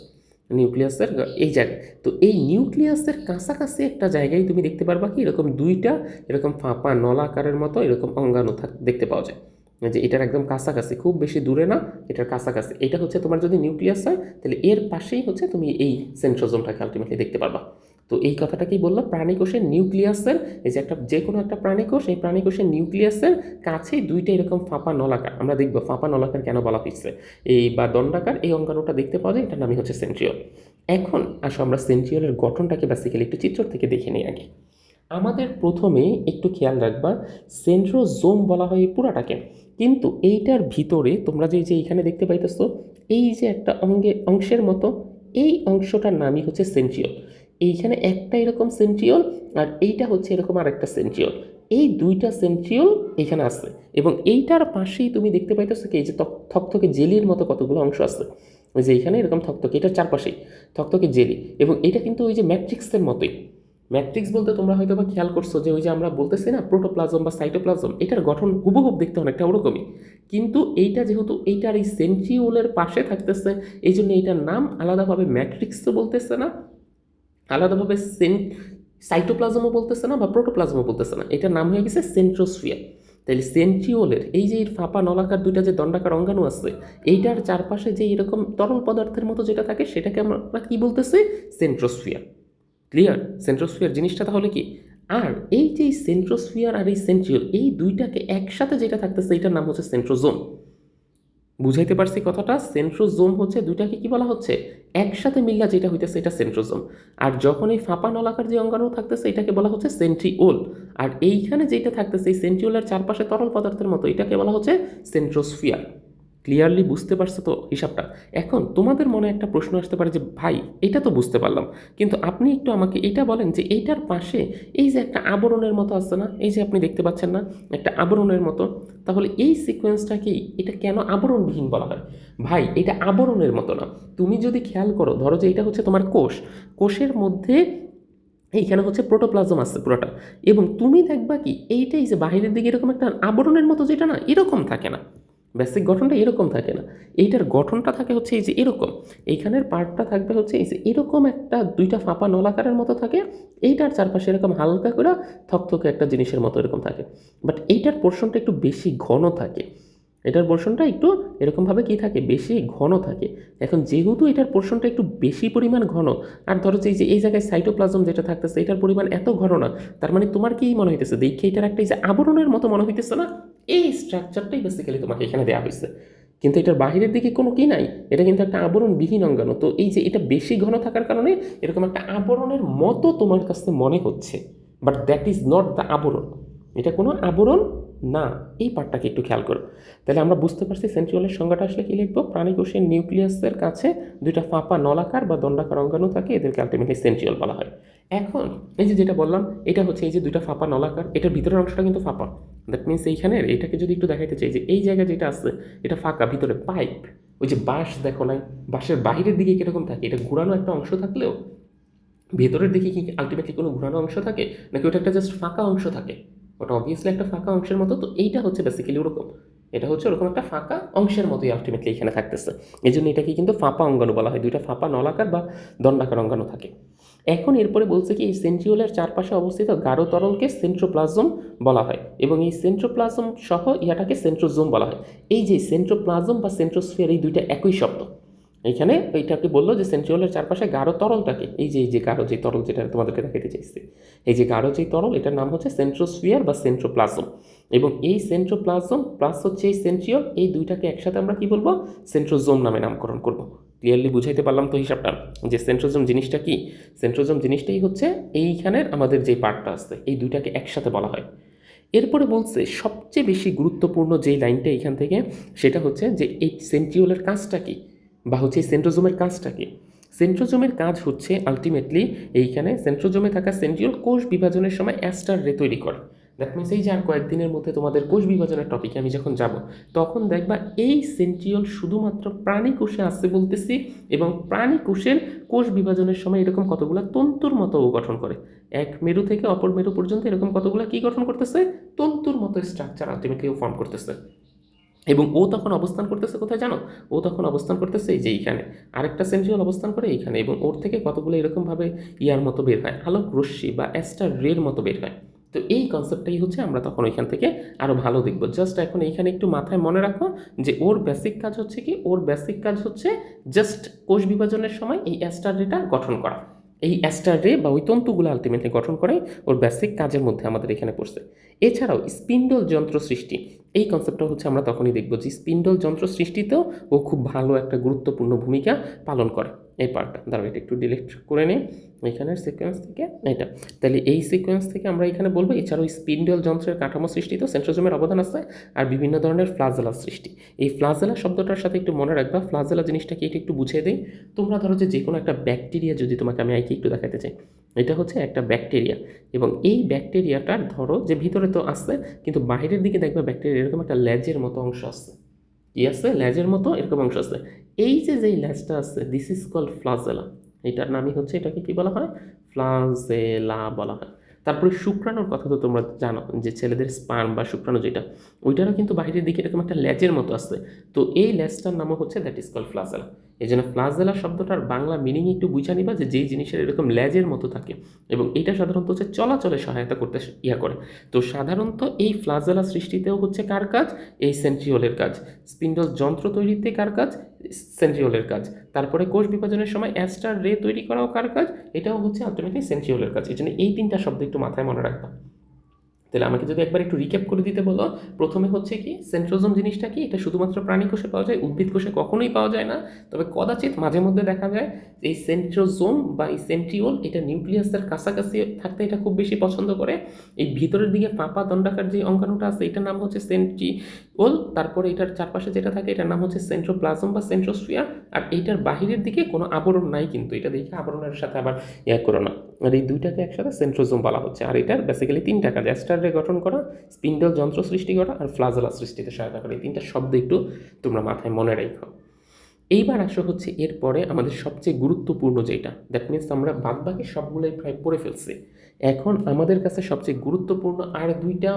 নিউক্লিয়াসের এই জায়গায়। তো এই নিউক্লিয়াসের কাছাকাছি একটা জায়গায় তুমি দেখতে পারবা কি, এরকম দুইটা এরকম ফাঁপা নলাকারের মতো এরকম অঙ্গাণু দেখতে পাওয়া যায়, যে এটার একদম কাছাকাছি, খুব বেশি দূরে না, এটার কাছাকাছি। এটা হচ্ছে তোমার যদি নিউক্লিয়াস হয়, তাহলে এর পাশেই হচ্ছে তুমি এই সেন্ট্রোজোমটাকে আলটিমেটলি দেখতে পারবা। তো এই কথাটাকেই বললো প্রাণী কোষের নিউক্লিয়াসের, এই যে একটা যে কোনো একটা প্রাণী কোষ, এই প্রাণী কোষের নিউক্লিয়াসের কাছেই দুইটা এরকম ফাঁপা নলাকার, আমরা দেখবো ফাঁপা নলাকার কেন বলা হচ্ছে, এই বা দণ্ডাকার এই অঙ্গাণুটা দেখতে পাওয়া যায়, এটার নামই হচ্ছে সেন্ট্রিওল। এখন আসো আমরা সেন্ট্রিওলের গঠনটাকে বেসিক্যালি একটু চিত্র থেকে দেখে নিই আগে। আমাদের প্রথমে একটু খেয়াল রাখবা, সেন্ট্রোজোম বলা হয় এই পুরাটাকে, কিন্তু এইটার ভিতরে তোমরা যে এইখানে দেখতে পাইতেছো, এই যে একটা অংশের মতো, এই অংশটার নামই হচ্ছে সেন্ট্রিওল। এইখানে একটা এরকম সেন্ট্রিওল, আর এইটা হচ্ছে এরকম আর একটা সেন্ট্রিওল। এই দুইটা সেন্ট্রিওল এখানে আছে, এবং এইটার পাশেই তুমি দেখতে পাইতেছো কি, এই যে থকথকে জেলির মতো কতগুলো অংশ আছে, ওই যে এইখানে এরকম থকথকে, এটার চারপাশেই থকথকে জেলি, এবং এটা কিন্তু ওই যে ম্যাট্রিক্সের মতোই। ম্যাট্রিক্স বলতে তোমরা হয়তো বা খেয়াল করছো যে ওই যে আমরা বলতেছি না প্রোটোপ্লাজম বা সাইটোপ্লাজম, এটার গঠন হুবহুব দেখতে অনেকটা ওরকমই, কিন্তু এইটা যেহেতু এইটার এই সেন্ট্রিওলের পাশে থাকতেছে, এই জন্য এইটার নাম আলাদাভাবে ম্যাট্রিক্সও বলতেছে না, আলাদাভাবে সাইটোপ্লাজমও বলতেছে না, বা প্রোটোপ্লাজমও বলতেছে না, এটার নাম হয়ে গেছে সেন্ট্রোস্ফিয়ার। তাহলে সেন্ট্রিওলের এই যে ফাঁপা নলাকার দুইটা যে দণ্ডাকার অঙ্গাণু আছে, এইটার চারপাশে যে এরকম তরল পদার্থের মতো যেটা থাকে, সেটাকে আমরা কি বলতেছি? সেন্ট্রোস্ফিয়ার। ক্লিয়ার? সেন্ট্রোস্ফিয়ার জিনিসটা তাহলে কি? আর এই যে সেন্ট্রোস্ফিয়ার আর এই সেন্ট্রিওল, এই দুইটাকে একসাথে যেটা থাকতেছে, এটার নাম হচ্ছে সেন্ট্রোজোম। বুঝাইতে পারছি কথাটা? সেন্ট্রোজোম হচ্ছে দুইটাকে কি বলা হচ্ছে, একসাথে মিল্লা যেটা হইতেছে এটা সেন্ট্রোজোম। আর যখন এই ফাঁপা নলাকার যে অঙ্গাণু থাকতেছে, এটাকে বলা হচ্ছে সেন্ট্রিওল। আর এইখানে যেটা থাকতেছে এই সেন্ট্রিওলের চারপাশে তরল পদার্থের মতো, এটাকে বলা হচ্ছে সেন্ট্রোস্ফিয়ার। ক্লিয়ারলি বুঝতে পারছো তো হিসাবটা? এখন তোমাদের মনে একটা প্রশ্ন আসতে পারে যে ভাই, এটা তো বুঝতে পারলাম, কিন্তু আপনি একটু আমাকে এটা বলেন যে এইটার পাশে এই যে একটা আবরণের মতো আছে না, এই যে আপনি দেখতে পাচ্ছেন না একটা আবরণের মতো, তাহলে এই সিকোয়েন্সটাকেই এটা কেন আবরণবিহীন বলা হয়? ভাই, এটা আবরণের মতো না। তুমি যদি খেয়াল করো, ধরো যে এটা হচ্ছে তোমার কোষ, কোষের মধ্যে এইখানে হচ্ছে প্রোটোপ্লাজম আছে পুরোটা, এবং তুমি দেখবা কি এইটাই যে বাহিরের দিকে এরকম একটা আবরণের মতো, যেটা না এরকম থাকে না, বেসিক গঠনটা এরকম থাকে না, এইটার গঠনটা থাকে হচ্ছে এই যে এরকম, এইখানের পার্টটা থাকবে হচ্ছে এই যে এরকম একটা দুইটা ফাঁপা নলাকারের মতো থাকে, এইটার চারপাশে এরকম হালকা করে থকথকে একটা জিনিসের মতো এরকম থাকে, বাট এইটার পোর্শনটা একটু বেশি ঘন থাকে, এটার পোর্শনটা একটু এরকমভাবে কি থাকে, বেশি ঘন থাকে। এখন যেহেতু এটার পোর্শনটা একটু বেশি পরিমাণ ঘন, আর ধরো যে এই জায়গায় সাইটোপ্লাজম যেটা থাকতেছে এটার পরিমাণ এত ঘন না, তার মানে তোমার কি মনে হইতেছে, দেখে এটার একটা এই যে আবরণের মতো মনে হইতেছে না, এই স্ট্রাকচারটাই বেসিক্যালি তোমাকে এখানে দেওয়া হয়েছে। কিন্তু এটার বাহিরের দিকে কোনো কি নাই, এটা কিন্তু একটা আবরণবিহীন অঙ্গাণু, তো এই যে এটা বেশি ঘন থাকার কারণে এরকম একটা আবরণের মতো তোমার কাছে মনে হচ্ছে, but that is not the আবরণ, এটা কোনো আবরণ না। এই পার্টটাকে একটু খেয়াল করো। তাহলে আমরা বুঝতে পারছি সেন্ট্রিওলের সংজ্ঞাটা আসলে কি লিখবো, প্রাণীকোষের নিউক্লিয়াসের কাছে দুইটা ফাঁপা নলাকার বা দণ্ডাকার অঙ্গাণু থাকে, এদেরকে আলটিমেটলি সেন্ট্রিওল বলা হয়। এখন এই যে যেটা বললাম, এটা হচ্ছে এই যে দুইটা ফাঁপা নলাকার, এটার ভিতরের অংশটা কিন্তু ফাঁপা, দ্যাট মিনস এইখানের এটাকে যদি একটু দেখাইতে চাই যে এই জায়গায় যেটা আছে এটা ফাঁকা, ভিতরে পাইপ, ওই যে বাঁশ দেখো নাই, বাঁশের বাহিরের দিকে কীরকম থাকে, এটা ঘুরানো একটা অংশ থাকলেও ভেতরের দিকে কি আলটিমেটলি কোনো ঘুরানো অংশ থাকে নাকি ওটা একটা জাস্ট ফাঁকা অংশ থাকে, ওটা অবভিয়াসলি একটা ফাঁকা অংশের মতো, তো এইটা হচ্ছে বেসিক্যালি ওরকম, এটা হচ্ছে ওরকম একটা ফাঁকা অংশের মতোই আলটিমেটলি এখানে থাকতেছে, এই জন্য এটাকে কিন্তু ফাঁপা অঙ্গাণু বলা হয়, দুইটা ফাঁপা নলাকার বা দণ্ডাকার অঙ্গাণু থাকে। এখন এরপরে বলছে কি এই সেন্ট্রিওলের চারপাশে অবস্থিত গাঢ় তরলকে সেন্ট্রোপ্লাজম বলা হয়, এবং এই সেন্ট্রোপ্লাজম সহ ইয়াটাকে সেন্ট্রোজোম বলা হয়। এই যে সেন্ট্রোপ্লাজম বা সেন্ট্রোস্ফিয়ার এই দুইটা একই শব্দ, এইখানে এইটাকে বললো যে সেন্ট্রিওলের চারপাশে গাঢ় তরলটাকে, এই যে গাঢ় যে তরল যেটা তোমাদেরকে দেখাতে চাইছি, এই যে গাঢ় যে তরল এটার নাম হচ্ছে সেন্ট্রোস্ফিয়ার বা সেন্ট্রোপ্লাজম, এবং এই সেন্ট্রোপ্লাজম প্লাস হচ্ছে এই সেন্ট্রিওল, এই দুইটাকে একসাথে আমরা কি বলবো, সেন্ট্রোজোম নামে নামকরণ করব। ক্লিয়ারলি বুঝাইতে পারলাম তো হিসাবটা, যে সেন্ট্রোজোম জিনিসটা কি, সেন্ট্রোজোম জিনিসটাই হচ্ছে এইখানের আমাদের যে পার্টটা আছে এই দুইটাকে একসাথে বলা হয়। এরপরে বলছে সবচেয়ে বেশি গুরুত্বপূর্ণ যেই লাইনটা এখান থেকে, সেটা হচ্ছে যে এই সেন্ট্রিওলের কাজটা কি, বা হচ্ছে এই সেন্ট্রোজোমের কাজটা কি। সেন্ট্রোজোমের কাজ হচ্ছে আলটিমেটলি এইখানে সেন্ট্রোজোমে থাকা সেন্ট্রিওল কোষ বিভাজনের সময় অ্যাস্টার রে তৈরি করে। দ্যাট মিনস এই যে আর কয়েকদিনের মধ্যে তোমাদের কোষ বিভাজনের টপিকে আমি যখন যাব, তখন দেখবা এই সেন্ট্রিওল শুধুমাত্র প্রাণী কোষে আসছে বলতেছি, এবং প্রাণী কোষের কোষ বিভাজনের সময় এরকম কতগুলো তন্তুর মতো গঠন করে, এক মেরু থেকে অপর মেরু পর্যন্ত এরকম কতগুলো কি গঠন করতেছে, তন্তুর মতো স্ট্রাকচার আলটিমেটলি ফর্ম করতেছে। এবং ও তখন অবস্থান করতেছে কোথায় জানো, ও তখন অবস্থান করতেছে এই যে এইখানে, আরেকটা সেন্ট্রিওল অবস্থান করে এইখানে, এবং ওর থেকে কতগুলো এরকমভাবে ইয়ার মতো বের হয়, আলোক রশ্মি বা অ্যাস্টার রের মতো বের হয়। তো এই কনসেপ্টটাই হচ্ছে আমরা তখন ওইখান থেকে আরও ভালো দেখবো। জাস্ট এখন এইখানে একটু মাথায় মনে রাখো যে ওর বেসিক কাজ হচ্ছে কি, ওর বেসিক কাজ হচ্ছে জাস্ট কোষ বিভাজনের সময় এই অ্যাস্টার রেটা গঠন করা, এই অ্যাস্টার রে বা ওই তন্তুগুলো আলটিমেটলি গঠন করে ওর বেসিক কাজের মধ্যে আমাদের এখানে পড়ছে। এছাড়াও স্পিন্ডল যন্ত্র সৃষ্টি, এই কনসেপ্টটা হচ্ছে আমরা তখনই দেখব যে স্পিন্ডল যন্ত্র সৃষ্টিতেও ও খুব ভালো একটা গুরুত্বপূর্ণ ভূমিকা পালন করে। এই পার্টটা দাঁড়াও, এটা একটু ডিলিট করে নিই এখানের সিকোয়েন্স থেকে, এটা তাহলে এই সিকোয়েন্স থেকে আমরা এখানে বলবো এছাড়াও স্পিন্ডল যন্ত্রের কাঠামো সৃষ্টিতেও সেন্ট্রোজোমের অবদান আছে, আর বিভিন্ন ধরনের ফ্লাজেলা সৃষ্টি। এই ফ্লাজেলা শব্দটার সাথে একটু মনে রাখবা, ফ্লাজেলা জিনিসটা কি এটা একটু বুঝিয়ে দিই। তোমরা ধরো যে কোনো একটা ব্যাকটেরিয়া যদি তোমাকে আমি আইকে একটু দেখাতে চাই, এটা হচ্ছে একটা ব্যাকটেরিয়া, এবং এই ব্যাকটেরিয়াটার ধরো যে ভিতরে তো আসছে, কিন্তু বাইরের দিকে দেখবে ব্যাকটেরিয়া এরকম একটা লেজের মতো অংশ আসছে, কি আছে, লেজের মতো এরকম অংশ আছে, এই যে যেই লেজটা আছে দিস ইজ কল্ড ফ্লাজেলা, এটার নামই হচ্ছে, এটাকে কি বলা হয়, ফ্লাজেলা বলা হয়। তারপরে শুক্রাণুর কথা তো তোমরা জানো যে ছেলেদের স্পার্ম বা শুক্রাণু যেটা, ওইটারও কিন্তু বাইরের দিকে এরকম একটা লেজের মতো আছে, তো এই লেজটার নামও হচ্ছে দ্যাট ইজ কল্ড ফ্লাজেলা। এই জন্য ফ্লাজেলা শব্দটার বাংলা মিনিং একটু বুঝা নিবা যে যেই জিনিসের এরকম লেজের মতো থাকে, এবং এটা সাধারণত হচ্ছে চলাচলে সহায়তা করতে করে। তো সাধারণত এই ফ্লাজেলা সৃষ্টিতেও হচ্ছে কার কাজ, এই সেন্ট্রিওলের কাজ। স্পিন্ডল যন্ত্র তৈরিতে কার কাজ, সেন্ট্রিওলের কাজ। তারপরে কোষ বিভাজনের সময় অ্যাস্টার রে তৈরি করাও কার কাজ, এটাও হচ্ছে আলটিমেটলি সেন্ট্রিওলের কাজ। এই জন্য এই তিনটা শব্দ একটু মাথায় মনে রাখবা। তাহলে আমাকে যদি একবার একটু রিক্যাপ করে দিতে বলো, প্রথমে হচ্ছে কি সেন্ট্রোজোম জিনিসটা কি, এটা শুধুমাত্র প্রাণী কোষে পাওয়া যায়, উদ্ভিদ কোষে কখনোই পাওয়া যায় না, তবে কদাচিৎ মাঝে মধ্যে দেখা যায়। এই সেন্ট্রোজোম বা এই সেন্ট্রিওল এটা নিউক্লিয়াসের কাছাকাছি থাকতে এটা খুব বেশি পছন্দ করে। এই ভিতরের দিকে ফাঁপা দণ্ডাকার যে অঙ্গাণুটা আছে এটার নাম হচ্ছে সেন্ট্রিওল, তারপরে এটার চারপাশে যেটা থাকে এটার নাম হচ্ছে সেন্ট্রোপ্লাজম বা সেন্ট্রোস্ফিয়ার, আর এইটার বাহিরের দিকে কোনো আবরণ নাই, কিন্তু এটা দেখে আবরণের সাথে আবার করো না, আর এই দুইটাকে একসাথে সেন্ট্রোজোম বলা হচ্ছে। আর এটার বেসিক্যালি তিনটা কাজ, অ্যাস্টার রে গঠন করা, স্পিন্ডল যন্ত্র সৃষ্টি করা, আর ফ্লাজেলা সৃষ্টিতে সহায়তা করে। এই তিনটা শব্দ একটু তোমরা মাথায় মনে রেখো। এইবার আসো হচ্ছে এরপরে আমাদের সবচেয়ে গুরুত্বপূর্ণ যেটা, দ্যাট মিনস আমরা বাদবাকি সবগুলোই প্রায় পড়ে ফেলছি। এখন আমাদের কাছে সবচেয়ে গুরুত্বপূর্ণ আর দুইটা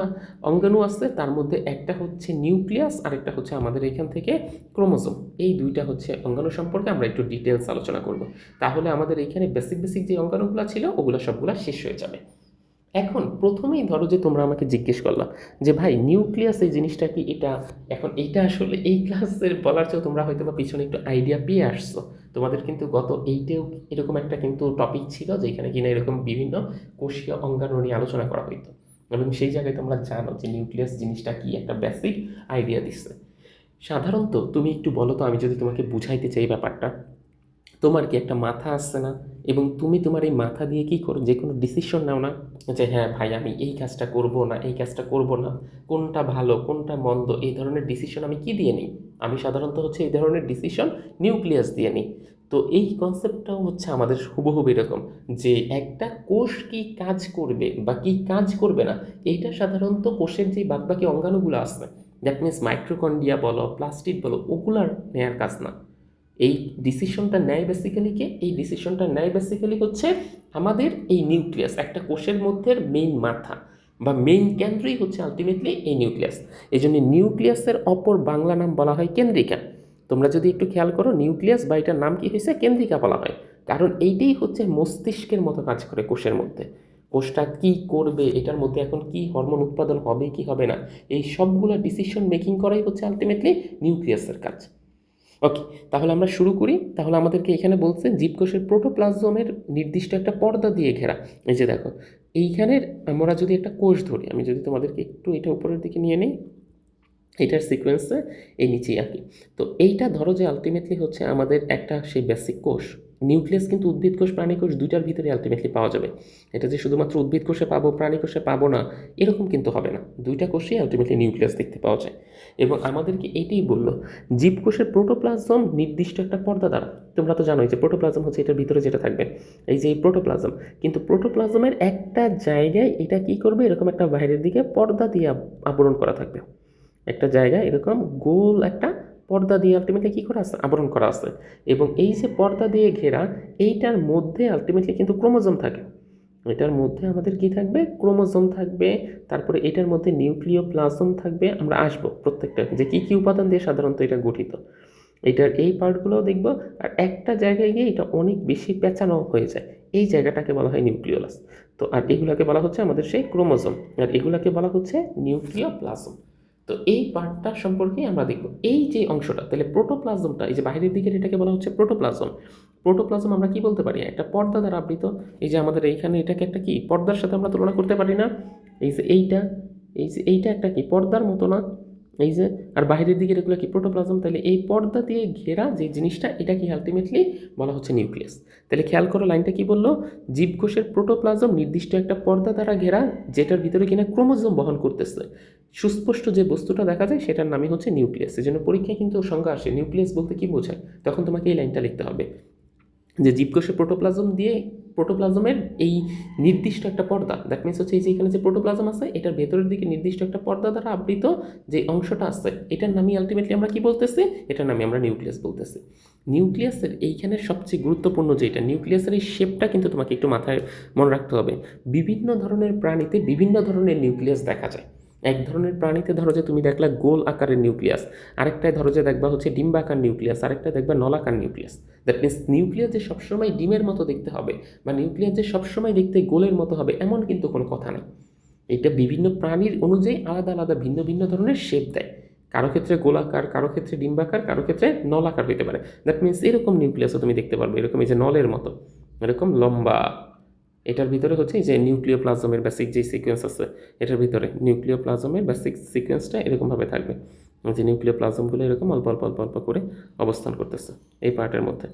অঙ্গাণু আছে, তার মধ্যে একটা হচ্ছে নিউক্লিয়াস আর একটা হচ্ছে আমাদের এখান থেকে ক্রোমোজোম। এই দুইটা হচ্ছে অঙ্গাণু সম্পর্কে আমরা একটু ডিটেলস আলোচনা করব। তাহলে আমাদের এইখানে বেসিক বেসিক যে অঙ্গাণুগুলো ছিল ওগুলো সবগুলো শেষ হয়ে যাবে। এখন প্রথমেই ধরো যে তোমরা আমাকে জিজ্ঞেস করলা যে ভাই নিউক্লিয়াস এই জিনিসটা কি, এটা এখন এইটা আসলে এই ক্লাসের বলার চেয়েও তোমরা হয়তো বা পিছনে একটু আইডিয়া পেয়ে আসছো। তোমাদের কিন্তু গত এইটেও এরকম একটা কিন্তু টপিক ছিল যেখানে কিনা এরকম বিভিন্ন কোষীয় অঙ্গাণু নিয়ে আলোচনা করা হইতো, এবং সেই জায়গায় তোমরা জানো যে নিউক্লিয়াস জিনিসটা কি, একটা বেসিক আইডিয়া দিচ্ছে। সাধারণত তুমি একটু বলো তো, আমি যদি তোমাকে বুঝাইতে চাই ব্যাপারটা, তোমার কি একটা মাথা আসছে না, এবং তুমি তোমার এই মাথা দিয়ে কি করো, যে কোনো ডিসিশন নাও না, যে হ্যাঁ ভাই আমি এই কাজটা করব না, এই কাজটা করব না, কোনটা ভালো কোনটা মন্দ, এই ধরনের ডিসিশন আমি কি দিয়ে নিই? আমি সাধারণত হচ্ছে এই ধরনের ডিসিশন নিউক্লিয়াস দিয়ে নিই। তো এই কনসেপ্টটাও হচ্ছে আমাদের হুবহু এরকম, যে একটা কোষ কি কাজ করবে বা কি কাজ করবে না, এইটা সাধারণত কোষের যে বাদবাকি অঙ্গাণুগুলো আছে, দ্যাট মিনস মাইক্রোকন্ডিয়া বলো প্লাস্টিড বলো, ওগুলার নেয়ার কাজ না। এই ডিসিশনটা নেয় বেসিক্যালি কে, এই ডিসিশনটা নেয় বেসিক্যালি হচ্ছে আমাদের এই নিউক্লিয়াস, একটা কোষের মধ্যে মেইন মাথা বা মেইন কেন্দ্রই হচ্ছে আলটিমেটলি এই নিউক্লিয়াস। এই জন্য নিউক্লিয়াসের অপর বাংলা নাম বলা হয় কেন্দ্রিকা। তোমরা যদি একটু খেয়াল করো, নিউক্লিয়াস বা এটার নাম কি হয়েছে, কেন্দ্রিকা বলা হয়, কারণ এইটাই হচ্ছে মস্তিষ্কের মতো কাজ করে কোষের মধ্যে। কোষটা কি করবে, এটার মধ্যে এখন কি হরমোন উৎপাদন হবে কি হবে না, এই সবগুলো ডিসিশন মেকিং করাই হচ্ছে আলটিমেটলি নিউক্লিয়াসের কাজ। ওকে, তাহলে আমরা শুরু করি। তাহলে আমাদেরকে এখানে বলছে জীবকোষের প্রোটোপ্লাজমের নির্দিষ্ট একটা পর্দা দিয়ে ঘেরা। এই যে দেখো, এইখানের আমরা যদি একটা কোষ ধরি, আমি যদি তোমাদেরকে একটু এটা উপরের দিকে নিয়ে নিই, এটার সিকোয়েন্সে এই নিচেই আঁকি। তো এইটা ধরো যে আলটিমেটলি হচ্ছে আমাদের একটা সেই বেসিক কোষ। নিউক্লিয়াস কিন্তু উদ্ভিদ কোষ প্রাণী কোষ দুইটার ভিতরে আলটিমেটলি পাওয়া যাবে। এটা যে শুধুমাত্র উদ্ভিদ কোষে পাবো প্রাণী কোষে পাবো না, এরকম কিন্তু হবে না, দুইটা কোষেই আলটিমেটলি নিউক্লিয়াস দেখতে পাওয়া যায়। এবং আমাদেরকে এটাই বললো, জীবকোষের প্রোটোপ্লাজম নির্দিষ্ট একটা পর্দা দ্বারা, তোমরা তো জানোই যে প্রোটোপ্লাজম হচ্ছে এটার ভিতরে যেটা থাকবে, এই যে এই প্রোটোপ্লাজম, কিন্তু প্রোটোপ্লাজমের একটা জায়গায় এটা কি করবে, এরকম একটা বাইরের দিকে পর্দা দিয়ে আবরণ করা থাকবে। একটা জায়গায় এরকম গোল একটা পর্দা দিয়ে আলটিমেটলি কী করা আছে, আবরণ করা আছে। এবং এই যে পর্দা দিয়ে ঘেরা, এইটার মধ্যে আলটিমেটলি কিন্তু ক্রোমোজোম থাকে। এটার মধ্যে আমাদের কি থাকবে, ক্রোমোজোম থাকবে। তারপরে এটার মধ্যে নিউক্লিওপ্লাজম থাকবে। আমরা আসবো প্রত্যেকটা যে কী কী উপাদান দিয়ে সাধারণত এটা গঠিত, এটার এই পার্টগুলোও দেখব। আর একটা জায়গায় গিয়ে এটা অনেক বেশি পেঁচানো হয়ে যায়, এই জায়গাটাকে বলা হয় নিউক্লিওলাস। তো আর এগুলাকে বলা হচ্ছে আমাদের সেই ক্রোমোজোম, আর এগুলাকে বলা হচ্ছে নিউক্লিওপ্লাজম। তো এই পার্টটা সম্পর্কে আমরা দেখব। এই যে অংশটা, তাহলে প্রোটোপ্লাজমটা, এই যে বাইরের দিকের এটাকে বলা হচ্ছে প্রোটোপ্লাজম। প্রোটোপ্লাজম আমরা কি বলতে পারি, একটা পর্দা দ্বারা আবৃত। এই যে আমাদের এইখানে এটাকে একটা কি পর্দার সাথে আমরা তুলনা করতে পারি না, এই যে এইটা, এই যে এইটা একটা কি পর্দার মতো না, এই যে, আর বাইরের দিকের এগুলো কি প্রোটোপ্লাজম। তাহলে এই পর্দা দিয়ে ঘেরা যে জিনিসটা, এটা কি আলটিমেটলি বলা হচ্ছে নিউক্লিয়াস। তাহলে খেয়াল করো লাইনটা কি বললো, জীবকোষের প্রোটোপ্লাজম নির্দিষ্ট একটা পর্দা দ্বারা ঘেরা, যেটার ভিতরে কিনা ক্রোমোজোম বহন করতেছে। সুস্পষ্ট যে বস্তুটা দেখা যায় সেটার নামই হচ্ছে নিউক্লিয়াস। এই জন্য পরীক্ষায় কিন্তু সংজ্ঞা আসে নিউক্লিয়াস বলতে কি বোঝায়, তখন তোমাকে এই লাইনটা লিখতে হবে যে জীবকোষের প্রোটোপ্লাজম দিয়ে, প্রোটোপ্লাজমের এই নির্দিষ্ট একটা পর্দা, দ্যাট মিনস হচ্ছে এই যে এখানে যে প্রোটোপ্লাজম আছে এটার ভেতরের দিকে নির্দিষ্ট একটা পর্দা দ্বারা আবৃত যে অংশটা আছে, এটার নামই আলটিমেটলি আমরা কি বলতেছি, এটার নামই আমরা নিউক্লিয়াস বলতেছি। নিউক্লিয়াসের এইখানে সবচেয়ে গুরুত্বপূর্ণ যেটা, নিউক্লিয়াসের এই শেপটা কিন্তু তোমাকে একটু মাথায় মনে রাখতে হবে। বিভিন্ন ধরনের প্রাণীতে বিভিন্ন ধরনের নিউক্লিয়াস দেখা যায়। এক ধরনের প্রাণীতে ধরো যে তুমি দেখলা গোল আকারের নিউক্লিয়াস, আরেকটায় ধরো যে দেখবা হচ্ছে ডিম্বাকার নিউক্লিয়াস, আরেকটা দেখবা নলাকার নিউক্লিয়াস। দ্যাট মিনস নিউক্লিয়াস যে সবসময় ডিমের মতো দেখতে হবে বা নিউক্লিয়াস যে সবসময় দেখতে গোলের মতো হবে এমন কিন্তু কোনো কথা নেই। এটা বিভিন্ন প্রাণীর অনুযায়ী আলাদা আলাদা ভিন্ন ভিন্ন ধরনের শেপ দেয়। কারো ক্ষেত্রে গোলাকার, কারো ক্ষেত্রে ডিম্বাকার, কারো ক্ষেত্রে নলাকার হতে পারে। দ্যাট মিনস এরকম নিউক্লিয়াসও তুমি দেখতে পারবে, এরকম এই যে নলের মতো এরকম লম্বা। এটার ভিতরে হচ্ছে যে নিউক্লিওপ্লাজমের বেসিক যে সিকোয়েন্স আছে, এটার ভিতরে নিউক্লিওপ্লাজমের বেসিক সিকোয়েন্সটা এরকমভাবে থাকবে, যে নিউক্লিওপ্লাজমগুলো এরকম অল্প অল্প অল্প অল্প করে অবস্থান করতেছে এই পার্টের মধ্যে,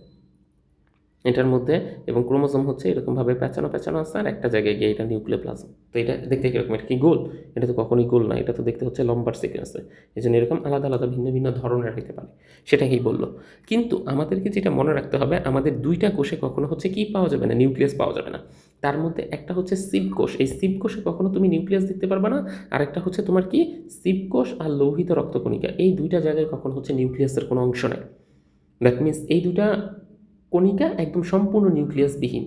এটার মধ্যে। এবং ক্রোমোজোম হচ্ছে এরকমভাবে পেঁচানো পেঁচানো আছে, আর একটা জায়গায় গিয়ে এটা নিউক্লিওপ্লাজম। তো এটা দেখতে কীরকম, এটা কি গোল? এটা তো কখনোই গোল না, এটা তো দেখতে হচ্ছে লম্বার সিকোয়েন্সে। এই জন্য এরকম আলাদা আলাদা ভিন্ন ভিন্ন ধরনের হতে পারে, সেটাকেই বললো। কিন্তু আমাদেরকে যেটা মনে রাখতে হবে, আমাদের দুইটা কোষে কখনো হচ্ছে কি পাওয়া যাবে না, নিউক্লিয়াস পাওয়া যাবে না। তার মধ্যে একটা হচ্ছে শিবকোষ, এই শিবকোষে কখনো তুমি নিউক্লিয়াস দেখতে পারবে না। আর একটা হচ্ছে তোমার কি শিবকোষ আর লোহিত রক্তকণিকা, এই দুইটা জায়গায় কখনো হচ্ছে নিউক্লিয়াসের কোনো অংশ নেই। দ্যাট মিনস এই দুটা কণিকা একদম সম্পূর্ণ নিউক্লিয়াসবিহীন।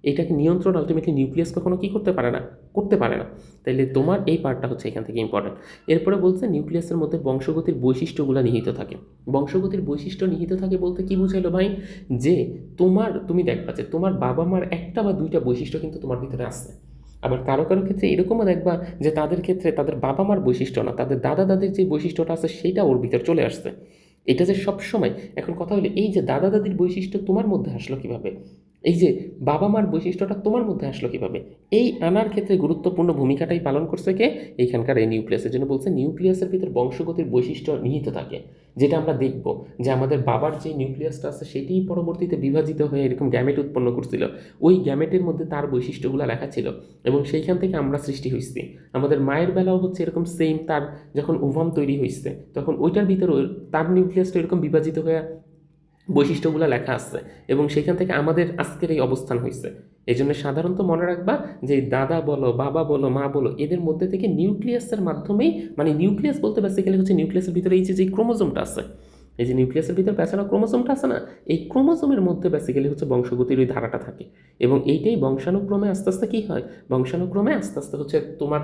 এটাকে নিয়ন্ত্রণ আলটিমেটলি নিউক্লিয়াস কখনো কী করতে পারে না, করতে পারে না। তাইলে তোমার এই পার্টটা হচ্ছে এখান থেকে ইম্পর্টেন্ট। এরপরে বলছে নিউক্লিয়াসের মধ্যে বংশগতির বৈশিষ্ট্যগুলো নিহিত থাকে। বংশগতির বৈশিষ্ট্য নিহিত থাকে বলতে কি বুঝাইলো ভাই, যে তুমি দেখবা যে তোমার বাবা মার একটা বা দুইটা বৈশিষ্ট্য কিন্তু তোমার ভিতরে আছে। আবার কারো কারো ক্ষেত্রে এরকমও দেখবা যে তাদের ক্ষেত্রে তাদের বাবা মার বৈশিষ্ট্য না, তাদের দাদা দাদির যে বৈশিষ্ট্যটা আছে সেটা ওর ভিতরে চলে আসছে। এটা যে সব সময়, এখন কথা হলো এই যে দাদা দাদির বৈশিষ্ট্য তোমার মধ্যে আসলো কিভাবে, এই যে বাবা মার বৈশিষ্ট্যটা তোমার মধ্যে আসলো কিভাবে, এই আনার ক্ষেত্রে গুরুত্বপূর্ণ ভূমিকাটাই পালন করছে কে, এইখানকার এই নিউক্লিয়াসের জন্য বলছে নিউক্লিয়াসের ভিতর বংশগতির বৈশিষ্ট্য নিহিত থাকে। যেটা আমরা দেখব যে আমাদের বাবার যে নিউক্লিয়াসটা আছে সেটিই পরবর্তীতে বিভাজিত হয়ে এরকম গ্যামেট উৎপন্ন করছিল, ওই গ্যামেটের মধ্যে তার বৈশিষ্ট্যগুলো লেখা ছিল এবং সেইখান থেকে আমরা সৃষ্টি হয়েছি। আমাদের মায়ের বেলাও হচ্ছে এরকম সেম, তার যখন ওভাম তৈরি হয়েছে তখন ওইটার ভিতরে তার নিউক্লিয়াসটা এরকম বিভাজিত হয়ে বৈশিষ্ট্যগুলো লেখা আছে এবং সেখান থেকে আমাদের আজকের এই অবস্থান হয়েছে। এই জন্য সাধারণত মনে রাখবা যে দাদা বলো, বাবা বলো, মা বলো, এদের মধ্যে থেকে নিউক্লিয়াসের মাধ্যমেই, মানে নিউক্লিয়াস বলতে বেসিক্যালি হচ্ছে নিউক্লিয়াসের ভিতরে এই যে ক্রোমোজোমটা আছে, এই যে নিউক্লিয়াসের ভিতরে পেছানো ক্রোমোজোমটা আছে না, এই ক্রোমোজোমের মধ্যে বেসিক্যালি হচ্ছে বংশগতির ওই ধারাটা থাকে এবং এইটাই বংশানুক্রমে আস্তে আস্তে কী হয়, বংশানুক্রমে আস্তে আস্তে হচ্ছে তোমার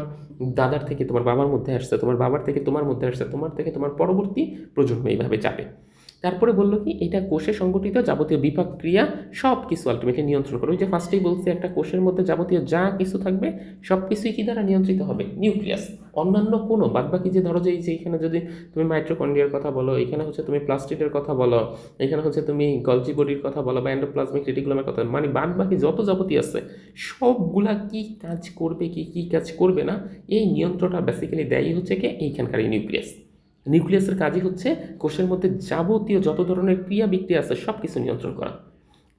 দাদার থেকে তোমার বাবার মধ্যে আসছে, তোমার বাবার থেকে তোমার মধ্যে আসছে, তোমার থেকে তোমার পরবর্তী প্রজন্ম এইভাবে যাবে। তারপরে বললো কি এটা কোষে সংগঠিত যাবতীয় বিপাক ক্রিয়া সব কিছু আলটিমেটলি নিয়ন্ত্রণ করে। ওই যে ফার্স্টেই বলছি একটা কোষের মধ্যে যাবতীয় যা কিছু থাকবে সব কিছুই কি দ্বারা নিয়ন্ত্রিত হবে, নিউক্লিয়াস। অন্যান্য কোনো বাদবাকি যে ধরো যে এই যে এখানে যদি তুমি মাইটোকন্ড্রিয়ার কথা বলো, এখানে হচ্ছে তুমি প্লাস্টিডের কথা বলো, এখানে হচ্ছে তুমি গলজি বডির কথা বলো বা এন্ডোপ্লাজমিক রেটিকুলামের কথা, মানে বাদবাকি যত যাবতীয় আছে সবগুলা কি কাজ করবে কি কাজ করবে না, এই নিয়ন্ত্রণটা বেসিক্যালি দেয়ই হচ্ছে কি এইখানকার এই নিউক্লিয়াস। নিউক্লিয়াসের কাজই হচ্ছে কোষের মধ্যে যাবতীয় যত ধরনের ক্রিয়া বিক্রিয়া আছে সব কিছু নিয়ন্ত্রণ করা।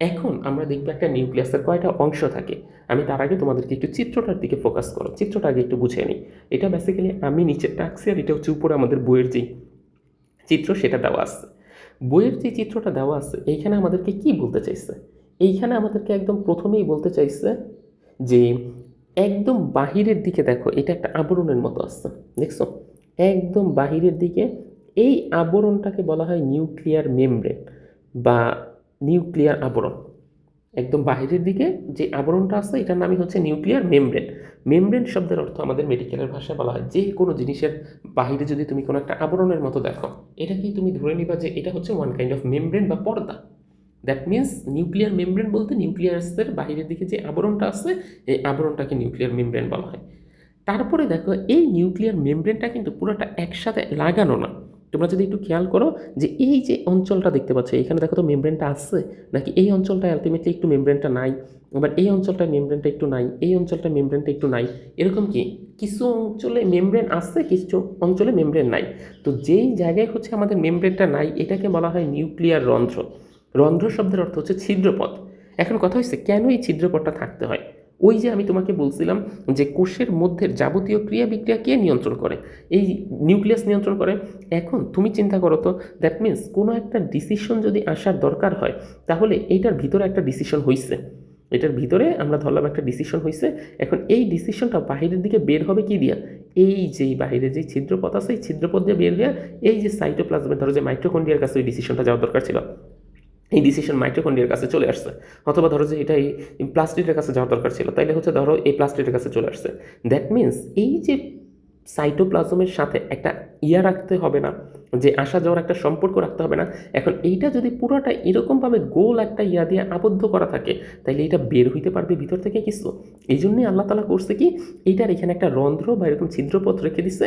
এখন আমরা দেখবো একটা নিউক্লিয়াসের কয়টা অংশ থাকে। আমি তার আগে তোমাদেরকে একটু চিত্রটার দিকে ফোকাস করো, চিত্রটা আগে একটু বুঝে নিই। এটা বেসিক্যালি আমি নিচে টাকছি আর এটা হচ্ছে উপরে আমাদের বইয়ের যেই চিত্র সেটা দেওয়া আছে। বইয়ের যে চিত্রটা দেওয়া আছে এইখানে আমাদেরকে কি বলতে চাইছে, এইখানে আমাদেরকে একদম প্রথমেই বলতে চাইছে যে একদম বাহিরের দিকে দেখো এটা একটা আবরণের মতো আসছে, দেখছো একদম বাহিরের দিকে, এই আবরণটাকে বলা হয় নিউক্লিয়ার মেমব্রেন বা নিউক্লিয়ার আবরণ। একদম বাহিরের দিকে যে আবরণটা আছে এটার নামই হচ্ছে নিউক্লিয়ার মেমব্রেন। মেমব্রেন শব্দের অর্থ আমাদের মেডিকেলের ভাষায় বলা হয় যে কোনো জিনিসের বাহিরে যদি তুমি কোনো একটা আবরণের মতো দেখো, এটাকেই তুমি ধরে নিবা যে এটা হচ্ছে ওয়ান কাইন্ড অফ মেমব্রেন বা পর্দা। দ্যাট মিনস নিউক্লিয়ার মেমব্রেন বলতে নিউক্লিয়াসের বাহিরের দিকে যে আবরণটা আছে এই আবরণটাকে নিউক্লিয়ার মেমব্রেন বলা হয়। তারপরে দেখো এই নিউক্লিয়ার মেমব্রেনটা কিন্তু পুরোটা একসাথে লাগানো না। তোমরা যদি একটু খেয়াল করো যে এই যে অঞ্চলটা দেখতে পাচ্ছ এখানে দেখো তো মেমব্রেনটা আসছে নাকি, এই অঞ্চলটায় আলটিমেটলি একটু মেমব্রেনটা নাই, আবার এই অঞ্চলটায় মেমব্রেনটা একটু নাই, এই অঞ্চলটায় মেমব্রেনটা একটু নাই, এরকম কি কিছু অঞ্চলে মেমব্রেন আসছে কিছু অঞ্চলে মেমব্রেন নাই। তো যেই জায়গায় হচ্ছে আমাদের মেমব্রেনটা নাই এটাকে বলা হয় নিউক্লিয়ার রন্ধ্র। রন্ধ্র শব্দের অর্থ হচ্ছে ছিদ্রপথ। এখন কথা হচ্ছে কেন এই ছিদ্রপথটা থাকতে হয়, ওই যে আমি তোমাকে বলছিলাম যে কোষের মধ্যে যাবতীয় ক্রিয়া বিক্রিয়া কে নিয়ন্ত্রণ করে, এই নিউক্লিয়াস নিয়ন্ত্রণ করে। এখন তুমি চিন্তা করো তো, দ্যাট মিন্স কোনো একটা ডিসিশন যদি আসার দরকার হয় তাহলে এইটার ভিতরে একটা ডিসিশন হয়েছে, এটার ভিতরে আমরা ধরলাম একটা ডিসিশন হয়েছে, এখন এই ডিসিশনটা বাহিরের দিকে বের হবে কি দিয়া, এই যে বাহিরে যে ছিদ্রপথ আছে এই ছিদ্রপথ দিয়ে বের হয়ে এই যে সাইটোপ্লাজমের ধরো যে মাইটোকন্ড্রিয়ার কাছে ওই ডিসিশনটা যাওয়ার দরকার ছিল, এই ডিসিশন মাইটোকন্ড্রিয়ার কাছে চলে আসছে। অথবা ধরো যে এটা এই প্লাস্টিডের কাছে যাওয়ার দরকার ছিল, তাইলে হচ্ছে ধরো এই প্লাস্টিডের কাছে চলে আসছে। দ্যাট মিন্স এই যে সাইটোপ্লাজমের সাথে একটা রাখতে হবে না, যে আসা যাওয়ার একটা সম্পর্ক রাখতে হবে না। এখন এইটা যদি পুরোটা এরকমভাবে গোল একটা দিয়ে আবদ্ধ করা থাকে তাইলে এটা বের হইতে পারবে ভিতর থেকে কিছু। এই জন্যই আল্লাহ তাআলা করছে কি এইটার এখানে একটা রন্ধ্র বা এরকম ছিদ্রপথ রেখে দিচ্ছে,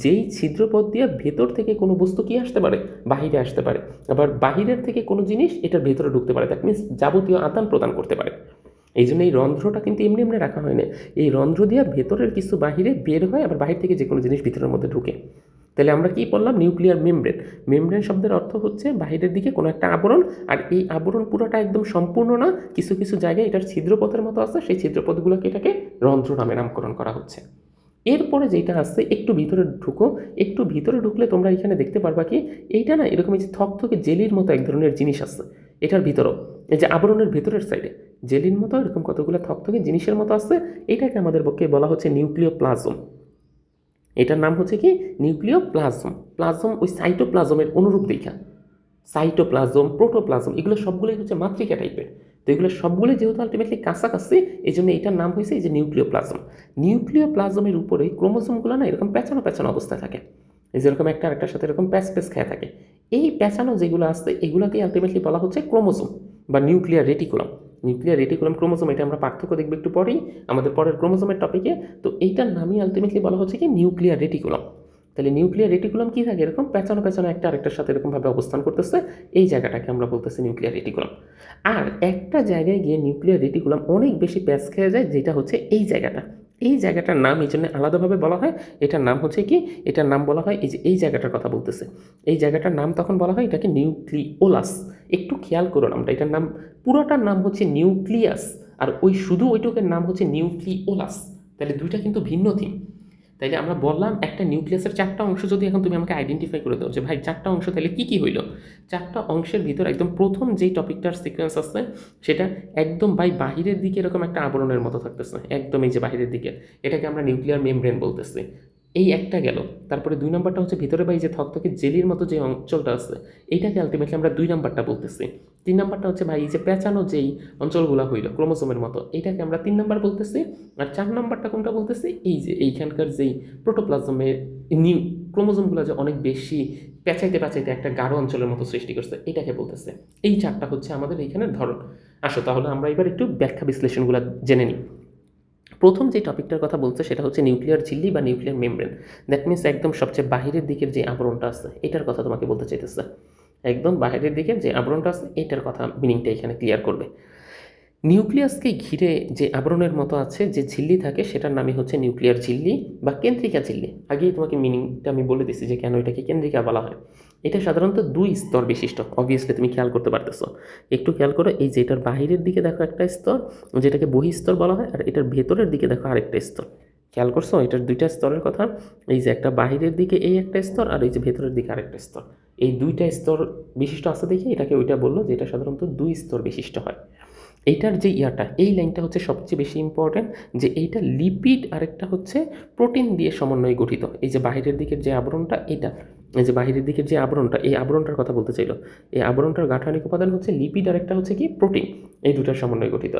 যেই ছিদ্রপথ দিয়ে ভেতর থেকে কোনো বস্তু কি আসতে পারে, বাহিরে আসতে পারে, আবার বাহিরের থেকে কোনো জিনিস এটার ভেতরে ঢুকতে পারে, দ্যাট মিনস যাবতীয় আদান প্রদান করতে পারে। এই জন্য এই রন্ধ্রটা কিন্তু এমনি এমনি রাখা হয় না, এই রন্ধ্র দিয়ে ভেতরের কিছু বাহিরে বের হয় আবার বাহির থেকে যে কোনো জিনিস ভিতরের মধ্যে ঢুকে। তাহলে আমরা কি বললাম, নিউক্লিয়ার মেমব্রেন। মেমব্রেন শব্দের অর্থ হচ্ছে বাহিরের দিকে কোনো একটা আবরণ, আর এই আবরণ পুরোটা একদম সম্পূর্ণ না, কিছু কিছু জায়গায় এটার ছিদ্রপথের মতো আছে, সেই ছিদ্রপথগুলোকে এটাকে রন্ধ্র নামে নামকরণ করা হচ্ছে। এরপরে যেটা আসছে একটু ভিতরে ঢুকো, একটু ভিতরে ঢুকলে তোমরা এখানে দেখতে পারবা কি এইটা না এরকম এই যে থকথকে জেলির মতো এক ধরনের জিনিস আছে এটার ভিতরেও, এই যে আবরণের ভেতরের সাইডে জেলির মতো এরকম কতগুলো থকথকে জিনিসের মতো আছে, এটাকে আমাদের পক্ষে বলা হচ্ছে নিউক্লিওপ্লাজম। এটার নাম হচ্ছে কি নিউক্লিওপ্লাজম। প্লাজম ওই সাইটোপ্লাজমের অনুরূপ দেখা, সাইটোপ্লাজম, প্রোটোপ্লাজম, এগুলো সবগুলোই হচ্ছে মাতৃকা টাইপের। তো এগুলো সবগুলো যেহেতু আলটিমেটলি কাছাকাছি, এই জন্য এটার নাম হয়েছে এই যে নিউক্লিওপ্লাজম। নিউক্লিওপ্লাজমের উপরে ক্রোমোজোমগুলো না এরকম পেঁচানো পেঁচানো অবস্থায় থাকে, এই যেরকম একটা আরেকটার সাথে এরকম প্যাচ প্যাচ খেয়ে থাকে। এই পেঁচানো যেগুলো আসছে এগুলোকেই আলটিমেটলি বলা হচ্ছে ক্রোমোজোম বা nuclear reticulum. Nuclear reticulum, chromosome, এটা আমরা পার্থক্য দেখবো একটু পরেই আমাদের পরের ক্রোমোজোমের টপিকে। তো এইটার নামই আলটিমেটলি বলা হচ্ছে কি নিউক্লিয়ার রেটিকুলাম। তাহলে নিউক্লিয়ার রেটিকুলাম কী থাকে, এরকম পেঁচানো পেঁচানো একটা আরেকটার সাথে এরকমভাবে অবস্থান করতেছে, এই জায়গাটাকে আমরা বলতেছি নিউক্লিয়ার রেটিকুলাম। আর একটা জায়গায় গিয়ে নিউক্লিয়ার রেটিকুলাম অনেক বেশি প্যাচ খেয়ে যায়, যেটা হচ্ছে এই জায়গাটা। এই জায়গাটার নাম এই জন্য আলাদাভাবে বলা হয়, এটার নাম হচ্ছে কি, এটার নাম বলা হয় এই যে এই জায়গাটার কথা বলতেছে, এই জায়গাটার নাম তখন বলা হয় এটাকে নিউক্লিওলাস। একটু খেয়াল করো নামটা, এটার নাম পুরোটার নাম হচ্ছে নিউক্লিয়াস, আর ওই শুধু ওইটুকের নাম হচ্ছে নিউক্লিওলাস। তাহলে দুইটা কিন্তু ভিন্ন থিম। তাইলে আমরা বললাম একটা নিউক্লিয়াসের 4টা অংশ যদি এখন তুমি আমাকে আইডেন্টিফাই করে দাও যে ভাই 4টা অংশ তাহলে কী কী হইল, 4টা অংশের ভিতর একদম প্রথম যেই টপিকটার সিকোয়েন্স আছে সেটা একদম বাহিরের দিকে এরকম একটা আবরণের মতো থাকতেছে, একদম এই যে বাহিরের দিকে, এটাকে আমরা নিউক্লিয়ার মেমব্রেন বলতেছি। এই একটা গেল। তারপরে 2 নম্বরটা হচ্ছে ভিতরে এই যে থকথকে জেলির মতো যে অঞ্চলটা আছে, এইটাকে আলটিমেটলি আমরা 2 নম্বরটা বলতেছি। 3 নম্বরটা হচ্ছে ভাই এই যে পেঁচানো যেই অঞ্চলগুলো হইল ক্রোমোজোমের মতো, এটাকে আমরা 3 নম্বর বলতেছি। আর 4 নম্বরটা কোনটা বলতেছি, এই যে এইখানকার যেই প্রোটোপ্লাজমের নিউ ক্রোমোজোমগুলো যে অনেক বেশি পেঁচাইতে পেঁচাইতে একটা গাঢ় অঞ্চলের মতো সৃষ্টি করছে, এটাকে বলতেছে। এই 4টা হচ্ছে আমাদের এইখানের ধরন। আসো তাহলে আমরা এবার একটু ব্যাখ্যা বিশ্লেষণগুলো জেনে নিই। প্রথম যে টপিকটার কথা বলছে সেটা হচ্ছে নিউক্লিয়ার ঝিল্লি বা নিউক্লিয়ার মেমব্রেন। দ্যাট মিনস একদম সবচেয়ে বাহিরের দিকের যে আবরণটা আছে এটার কথা তোমাকে বলতে চাইতেছে। একদম বাহিরের দিকের যে আবরণটা আছে এটার কথা মিনিংটা এখানে ক্লিয়ার করবে। নিউক্লিয়াসকে ঘিরে যে আবরণের মতো আছে যে ঝিল্লি থাকে সেটার নামই হচ্ছে নিউক্লিয়ার ঝিল্লি বা কেন্দ্রিকা ঝিল্লি। আগেই তোমাকে মিনিংটা আমি বলে দিচ্ছি যে কেন এটাকে কেন্দ্রিকা বলা হয়। এটা সাধারণত 2 স্তর বিশিষ্ট, অবভিয়াসলি তুমি খেয়াল করতে পারতেছো। একটু খেয়াল করো, এই যে এটার বাহিরের দিকে দেখো একটা স্তর যেটাকে বহিঃস্তর বলা হয়, আর এটার ভেতরের দিকে দেখো আরেকটা স্তর। খেয়াল করছো এটার 2টা স্তরের কথা, এই যে একটা বাহিরের দিকে এই একটা স্তর আর এই যে ভেতরের দিকে আরেকটা স্তর, এই 2টা স্তর বিশিষ্ট আছে দেখে এটাকে ওইটা বললো যে এটা সাধারণত 2 স্তর বিশিষ্ট হয়। এইটার যে ইয়াটা, এই লাইনটা হচ্ছে সবচেয়ে বেশি ইম্পর্ট্যান্ট, যে এইটা লিপিড আরেকটা হচ্ছে প্রোটিন দিয়ে সমন্বয়ে গঠিত। এই যে বাহিরের দিকের যে আবরণটা, এটা এই যে বাহিরের দিকের যে আবরণটা, এই আবরণটার কথা বলতে চাইলো। এই আবরণটার গাঠনিক উপাদান হচ্ছে লিপিড আর একটা হচ্ছে কি প্রোটিন, এই দুটার সমন্বয়ে গঠিত।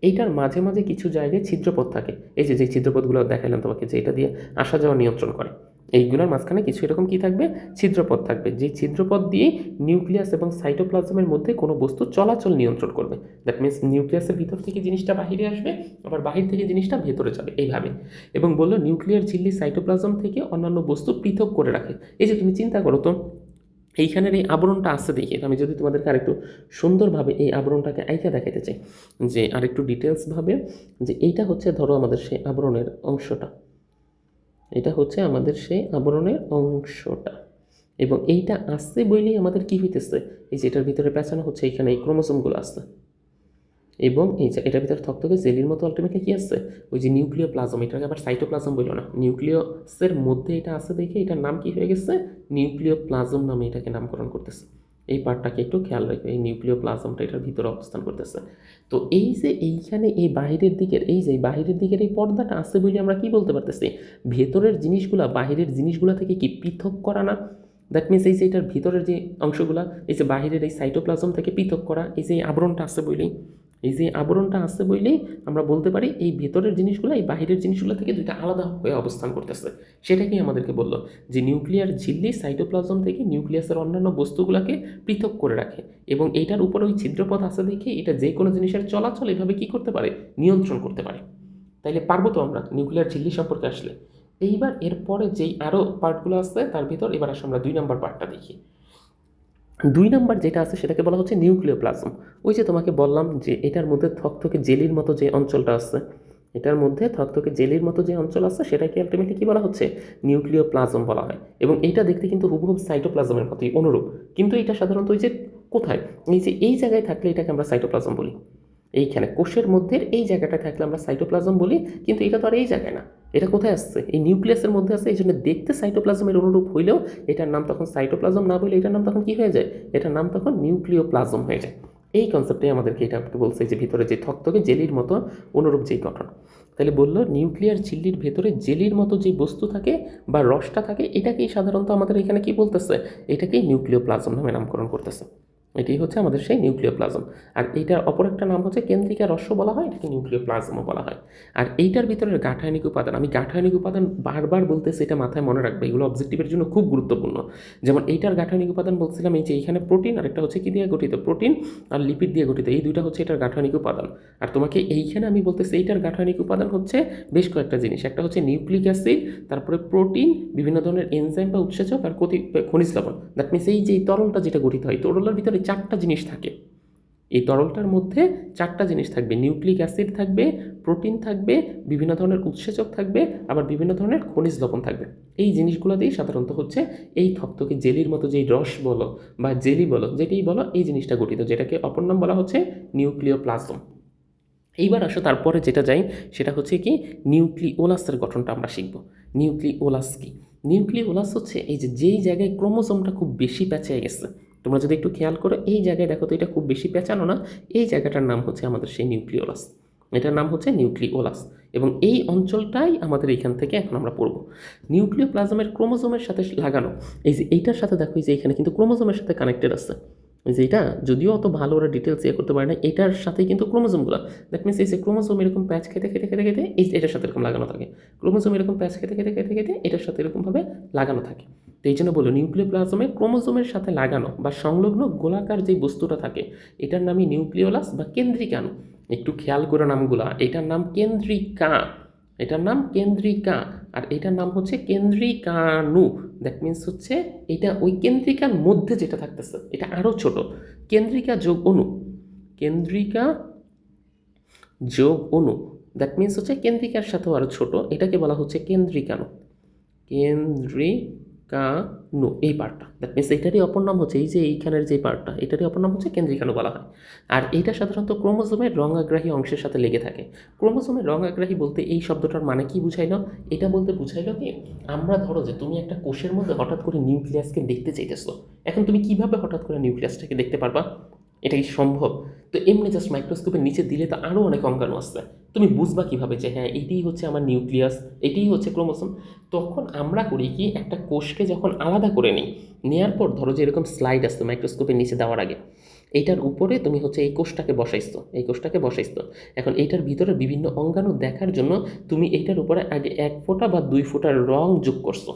এইটার মাঝে মাঝে কিছু জায়গায় ছিদ্রপথ থাকে, এই যে ছিদ্রপথগুলো দেখালাম তোমাকে, যে এটা দিয়ে আসা যাওয়া নিয়ন্ত্রণ করে। এইগুলোর মাঝখানে কিছু এরকম কি থাকবে, ছিদ্রপথ থাকবে, যে ছিদ্রপথ দিয়ে নিউক্লিয়াস এবং সাইটোপ্লাজমের মধ্যে কোনো বস্তু চলাচল নিয়ন্ত্রণ করবে। দ্যাট মিনস নিউক্লিয়াসের ভিতর থেকে জিনিসটা বাহিরে আসবে, আবার বাহির থেকে জিনিসটা ভেতরে যাবে এইভাবে। এবং বললো নিউক্লিয়ার ঝিল্লি সাইটোপ্লাজম থেকে অন্যান্য বস্তু পৃথক করে রাখে। এই যে তুমি চিন্তা করো তো, এইখানের এই আবরণটা আসছে দেখে, আমি যদি তোমাদেরকে আরেকটু সুন্দরভাবে এই আবরণটাকে আইকা দেখাতে চাই, যে আরেকটু ডিটেলসভাবে, যে এইটা হচ্ছে ধরো আমাদের সেই আবরণের অংশটা, এটা হচ্ছে আমাদের সেই আবরণের অংশটা, এবং এইটা আসছে বইলেই আমাদের কি হইতেছে, এই যে এটার ভিতরে পেঁচানো হচ্ছে এখানে এই ক্রোমোজোমগুলো আসছে, এবং এই যে এটার ভিতরে থকথকে জেলির মতো আলটিমেটলি কি আসছে, ওই যে নিউক্লিওপ্লাজম, এটাকে আবার সাইটোপ্লাজম বলল না, নিউক্লিয়াসের মধ্যে এটা আছে দেখে এটার নাম কি হয়ে গেছে, নিউক্লিওপ্লাজম নামে এটাকে নামকরণ করতেছে। এই পার্টটাকে একটু খেয়াল রাখবে, এই নিউক্লিওপ্লাজমটা এটার ভিতরে অবস্থান করতেছে। তো এই যে এইখানে এই বাহিরের দিকের, এই যে বাহিরের দিকের এই পর্দাটা আছে বলে আমরা কি বলতে পারতেছি, ভেতরের জিনিসগুলা বাহিরের জিনিসগুলা থেকে কি পৃথক করা না। দ্যাট মিনস এই যে এটার ভিতরের যে অংশগুলা, এই যে বাহিরের এই সাইটোপ্লাজম থেকে পৃথক করা, এই যে আবরণটা আছে বলেই, এই যে আবরণটা আছে বলেই আমরা বলতে পারি এই ভেতরের জিনিসগুলো এই বাহিরের জিনিসগুলো থেকে দুইটা আলাদা হয়ে অবস্থান করতেছে। সেটাকেই আমাদেরকে বললো যে নিউক্লিয়ার ঝিল্লি সাইটোপ্লাজম থেকে নিউক্লিয়াসের অন্যান্য বস্তুগুলোকে পৃথক করে রাখে, এবং এইটার উপরে ওই ছিদ্রপথ আছে দেখে এটা যে কোনো জিনিসের চলাচল এভাবে কি করতে পারে, নিয়ন্ত্রণ করতে পারে। তাইলে পারবো তো আমরা নিউক্লিয়ার ঝিল্লি সম্পর্কে আসলে। এইবার এরপরে যেই আরও পার্টগুলো আছে তার ভিতর এবার আসলে আমরা 2 নম্বর পার্টটা দেখি। 2 নম্বর যেটা আছে সেটাকে বলা হচ্ছে নিউক্লিওপ্লাজম। ওই যে তোমাকে বললাম যে এটার মধ্যে থকথকে জেলির মতো যে অঞ্চলটা আছে, এটার মধ্যে থকথকে জেলির মতো যে অঞ্চল আছে সেটাকে আলটিমেটলি কী বলা হচ্ছে, নিউক্লিওপ্লাজম বলা হয়। এবং এইটা দেখতে কিন্তু হুবহু সাইটোপ্লাজমের মতোই অনুরূপ, কিন্তু এটা সাধারণত ওই যে কোথায়, এই যে এই জায়গায় থাকলে এটাকে আমরা সাইটোপ্লাজম বলি, এইখানে কোষের মধ্যে এই জায়গাটা থাকলে আমরা সাইটোপ্লাজম বলি, কিন্তু এটা তো আর এই জায়গায় না, এটা কোথায় আসছে, এই নিউক্লিয়াসের মধ্যে আছে, এই জন্য দেখতে সাইটোপ্লাজমের অনুরূপ হইলেও এটার নাম তখন সাইটোপ্লাজম না বলে এটার নাম তখন কি হয়ে যায়, এটার নাম তখন নিউক্লিওপ্লাজম হয়ে যায়। এই কনসেপ্টে আমাদেরকে এটা বলছে যে ভিতরে যে থকথকে জেলির মতো অনুরূপ যেই গঠন। তাহলে বললো নিউক্লিয়ার ঝিল্লির ভেতরে জেলির মতো যে বস্তু থাকে বা রসটা থাকে এটাকেই সাধারণত আমাদের এখানে কি বলতেছে, এটাকেই নিউক্লিওপ্লাজম নামে নামকরণ করতেছে। এটাই হচ্ছে আমাদের সেই নিউক্লিওপ্লাজম। আর এইটার অপর একটা নাম হচ্ছে কেন্দ্রিকা রস্য বলা হয়, এটাকে নিউক্লিওপ্লাজমও বলা হয়। আর এইটার ভিতরের গাঠনিক উপাদান, আমি গাঠনিক উপাদান বারবার বলতেছি, এটা মাথায় মনে রাখবে, এগুলো অবজেক্টিভের জন্য খুব গুরুত্বপূর্ণ। যেমন এইটার গাঠনিক উপাদান বলছিলাম এই যে এইখানে প্রোটিন, আর একটা হচ্ছে কি দিয়ে গঠিত, প্রোটিন আর লিপিড দিয়ে গঠিত, এই দুইটা হচ্ছে এটার গাঠনিক উপাদান। আর তোমাকে এইখানে আমি বলতেছি এইটার গাঠনিক উপাদান হচ্ছে বেশ কয়েকটা জিনিস, একটা হচ্ছে নিউক্লিক অ্যাসিড, তারপরে প্রোটিন, বিভিন্ন ধরনের এনজাইম বা উৎসেচক, আর খনিজ লবণ। দ্যাট মিনস এই যে এই তরলটা যেটা গঠিত হয়, তরলের ভিতরে 4টা জিনিস থাকে। এই তরলটার মধ্যে 4টা জিনিস থাকবে, নিউক্লিক অ্যাসিড থাকবে, প্রোটিন থাকবে, বিভিন্ন ধরনের উৎসেচক থাকবে, আবার বিভিন্ন ধরনের খনিজ লবণ থাকবে। এই জিনিসগুলো দিয়েই সাধারণত হচ্ছে এই থকথকে জেলির মতো যেই রস বলো বা জেলি বলো, যেটাই বলো, এই জিনিসটা গঠিত, যেটাকে অপর নাম বলা হচ্ছে নিউক্লিওপ্লাজম। এইবার আসো তারপরে যেটা যাই সেটা হচ্ছে কি নিউক্লিওলাসের গঠনটা আমরা শিখব। নিউক্লিওলাস কি? নিউক্লিওলাস হচ্ছে এই যে যেই জায়গায় ক্রোমোজোমটা খুব বেশি পেঁচিয়ে গেছে, তোমরা যদি একটু খেয়াল করো এই জায়গায় দেখো তো এটা খুব বেশি পেঁচানো না, এই জায়গাটার নাম হচ্ছে আমাদের সেই নিউক্লিওলাস, এটার নাম হচ্ছে নিউক্লিওলাস। এবং এই অঞ্চলটাই আমাদের এইখান থেকে এখন আমরা পড়ব। নিউক্লিওপ্লাজমের ক্রোমোজোমের সাথে লাগানো, এই যে এইটার সাথে দেখো এই যে এখানে কিন্তু ক্রোমোজোমের সাথে কানেক্টেড আছে, যে এটা যদিও অত ভালো ওরা ডিটেলস ইয়ে করতে পারে না, এটার সাথে কিন্তু ক্রোমোজোমগুলো, দ্যাট মিনস এই যে ক্রোমোজোম এরকম প্যাচ খেতে খেতে খেতে খেতে এই এটার সাথে এরকম লাগানো থাকে, ক্রোমোজোম এরকম প্যাচ খেতে খেতে খেতে খেতে এটার সাথে এরকমভাবে লাগানো থাকে। তো এই জন্য বলো নিউক্লিওপ্লাজমে ক্রোমোজোমের সাথে লাগানো বা সংলগ্ন গোলাকার যে বস্তুটা থাকে এটার নামই নিউক্লিওলাস বা কেন্দ্রিকাণু। একটু খেয়াল করে নামগুলা, এটার নাম কেন্দ্রিকা, এটার নাম কেন্দ্রিকা, আর এটার নাম হচ্ছে কেন্দ্রিকাণু। দ্যাট মিনস হচ্ছে এটা ওই কেন্দ্রিকার মধ্যে যেটা থাকতেছে এটা আরও ছোট, কেন্দ্রিকা যোগ অণু, কেন্দ্রিকা যোগ অণু, দ্যাট মিনস হচ্ছে কেন্দ্রিকার সাথেও আরও ছোট, এটাকে বলা হচ্ছে কেন্দ্রিকাণু, কেন্দ্রিকাণু এই পার্টটা। দ্যাট মিনস এটারই অপর নাম হচ্ছে এই যে এইখানের যে পার্টটা, এটারই অপর নাম হচ্ছে কেন্দ্রিকাণু বলা হয়। আর এটা সাধারণত ক্রোমোজোমের রঙাগ্রাহী অংশের সাথে লেগে থাকে। ক্রোমোজোমের রঙাগ্রাহী বলতে এই শব্দটার মানে কি বুঝাইলো? এটা বলতে বুঝাইলো কি, আমরা ধরো যে তুমি একটা কোষের মধ্যে হঠাৎ করে নিউক্লিয়াসকে দেখতে চাইতেছো, এখন তুমি কিভাবে হঠাৎ করে নিউক্লিয়াসটাকে দেখতে পারবা? এটা কি সম্ভব? তো এমনি জাস্ট মাইক্রোস্কোপের নিচে দিলে তো আরও অনেক অঙ্গাণু আসছে, তুমি বুঝবা কীভাবে যে হ্যাঁ এটাই হচ্ছে আমার নিউক্লিয়াস, এটাই হচ্ছে ক্রোমোসোম? তখন আমরা করি কি, একটা কোষকে যখন আলাদা করে নিই, নেওয়ার পর ধরো যে এরকম স্লাইড আসতো মাইক্রোস্কোপের নিচে দেওয়ার আগে, এইটার উপরে তুমি হচ্ছে এই কোষটাকে বসাইছো, এই কোষটাকে বসাইছো, এখন এইটার ভিতরে বিভিন্ন অঙ্গাণু দেখার জন্য তুমি এইটার উপরে আগে 1 ফোঁটা বা 2 ফোঁটার রং যোগ করছো।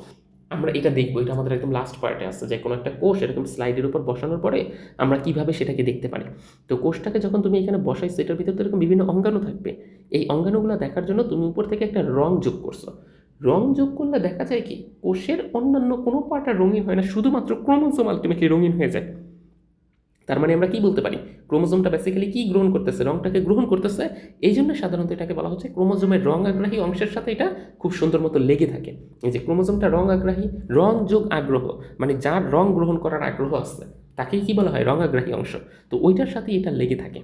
আমরা এটা দেখবো, এটা আমাদের একদম লাস্ট পার্টে আছে, যে কোনো একটা কোষ এরকম স্লাইডের উপর বসানোর পরে আমরা কিভাবে সেটাকে দেখতে পারি। তো কোষটাকে যখন তুমি এখানে বসাইছো, এটার ভিতরে তো এরকম বিভিন্ন অঙ্গাণু থাকবে, এই অঙ্গাণুগুলো দেখার জন্য তুমি উপর থেকে একটা রং যোগ করছো। রং যোগ করলে দেখা যায় কি, কোষের অন্যান্য কোনো পার্ট আর রঙিন হয় না, শুধুমাত্র ক্রোমোজোম আলটিমেটলি রঙিন হয়ে যায়। তার মানে আমরা কি বলতে পারি, ক্রোমোজোমটা বেসিক্যালি কি গ্রহণ করতেছে, রংটাকে গ্রহণ করতেছে। এই জন্য সাধারণত এটাকে বলা হচ্ছে ক্রোমোজোমের রং আগ্রাহী অংশের সাথে এটা খুব সুন্দর মতো লেগে থাকে। এই যে ক্রোমোজোমটা রং আগ্রাহী, রং যোগ আগ্রহ, মানে যার রং গ্রহণ করার আগ্রহ আছে তাকেই কি বলা হয়, রং আগ্রাহী অংশ। তো ওইটার সাথে এটা লেগে থাকে,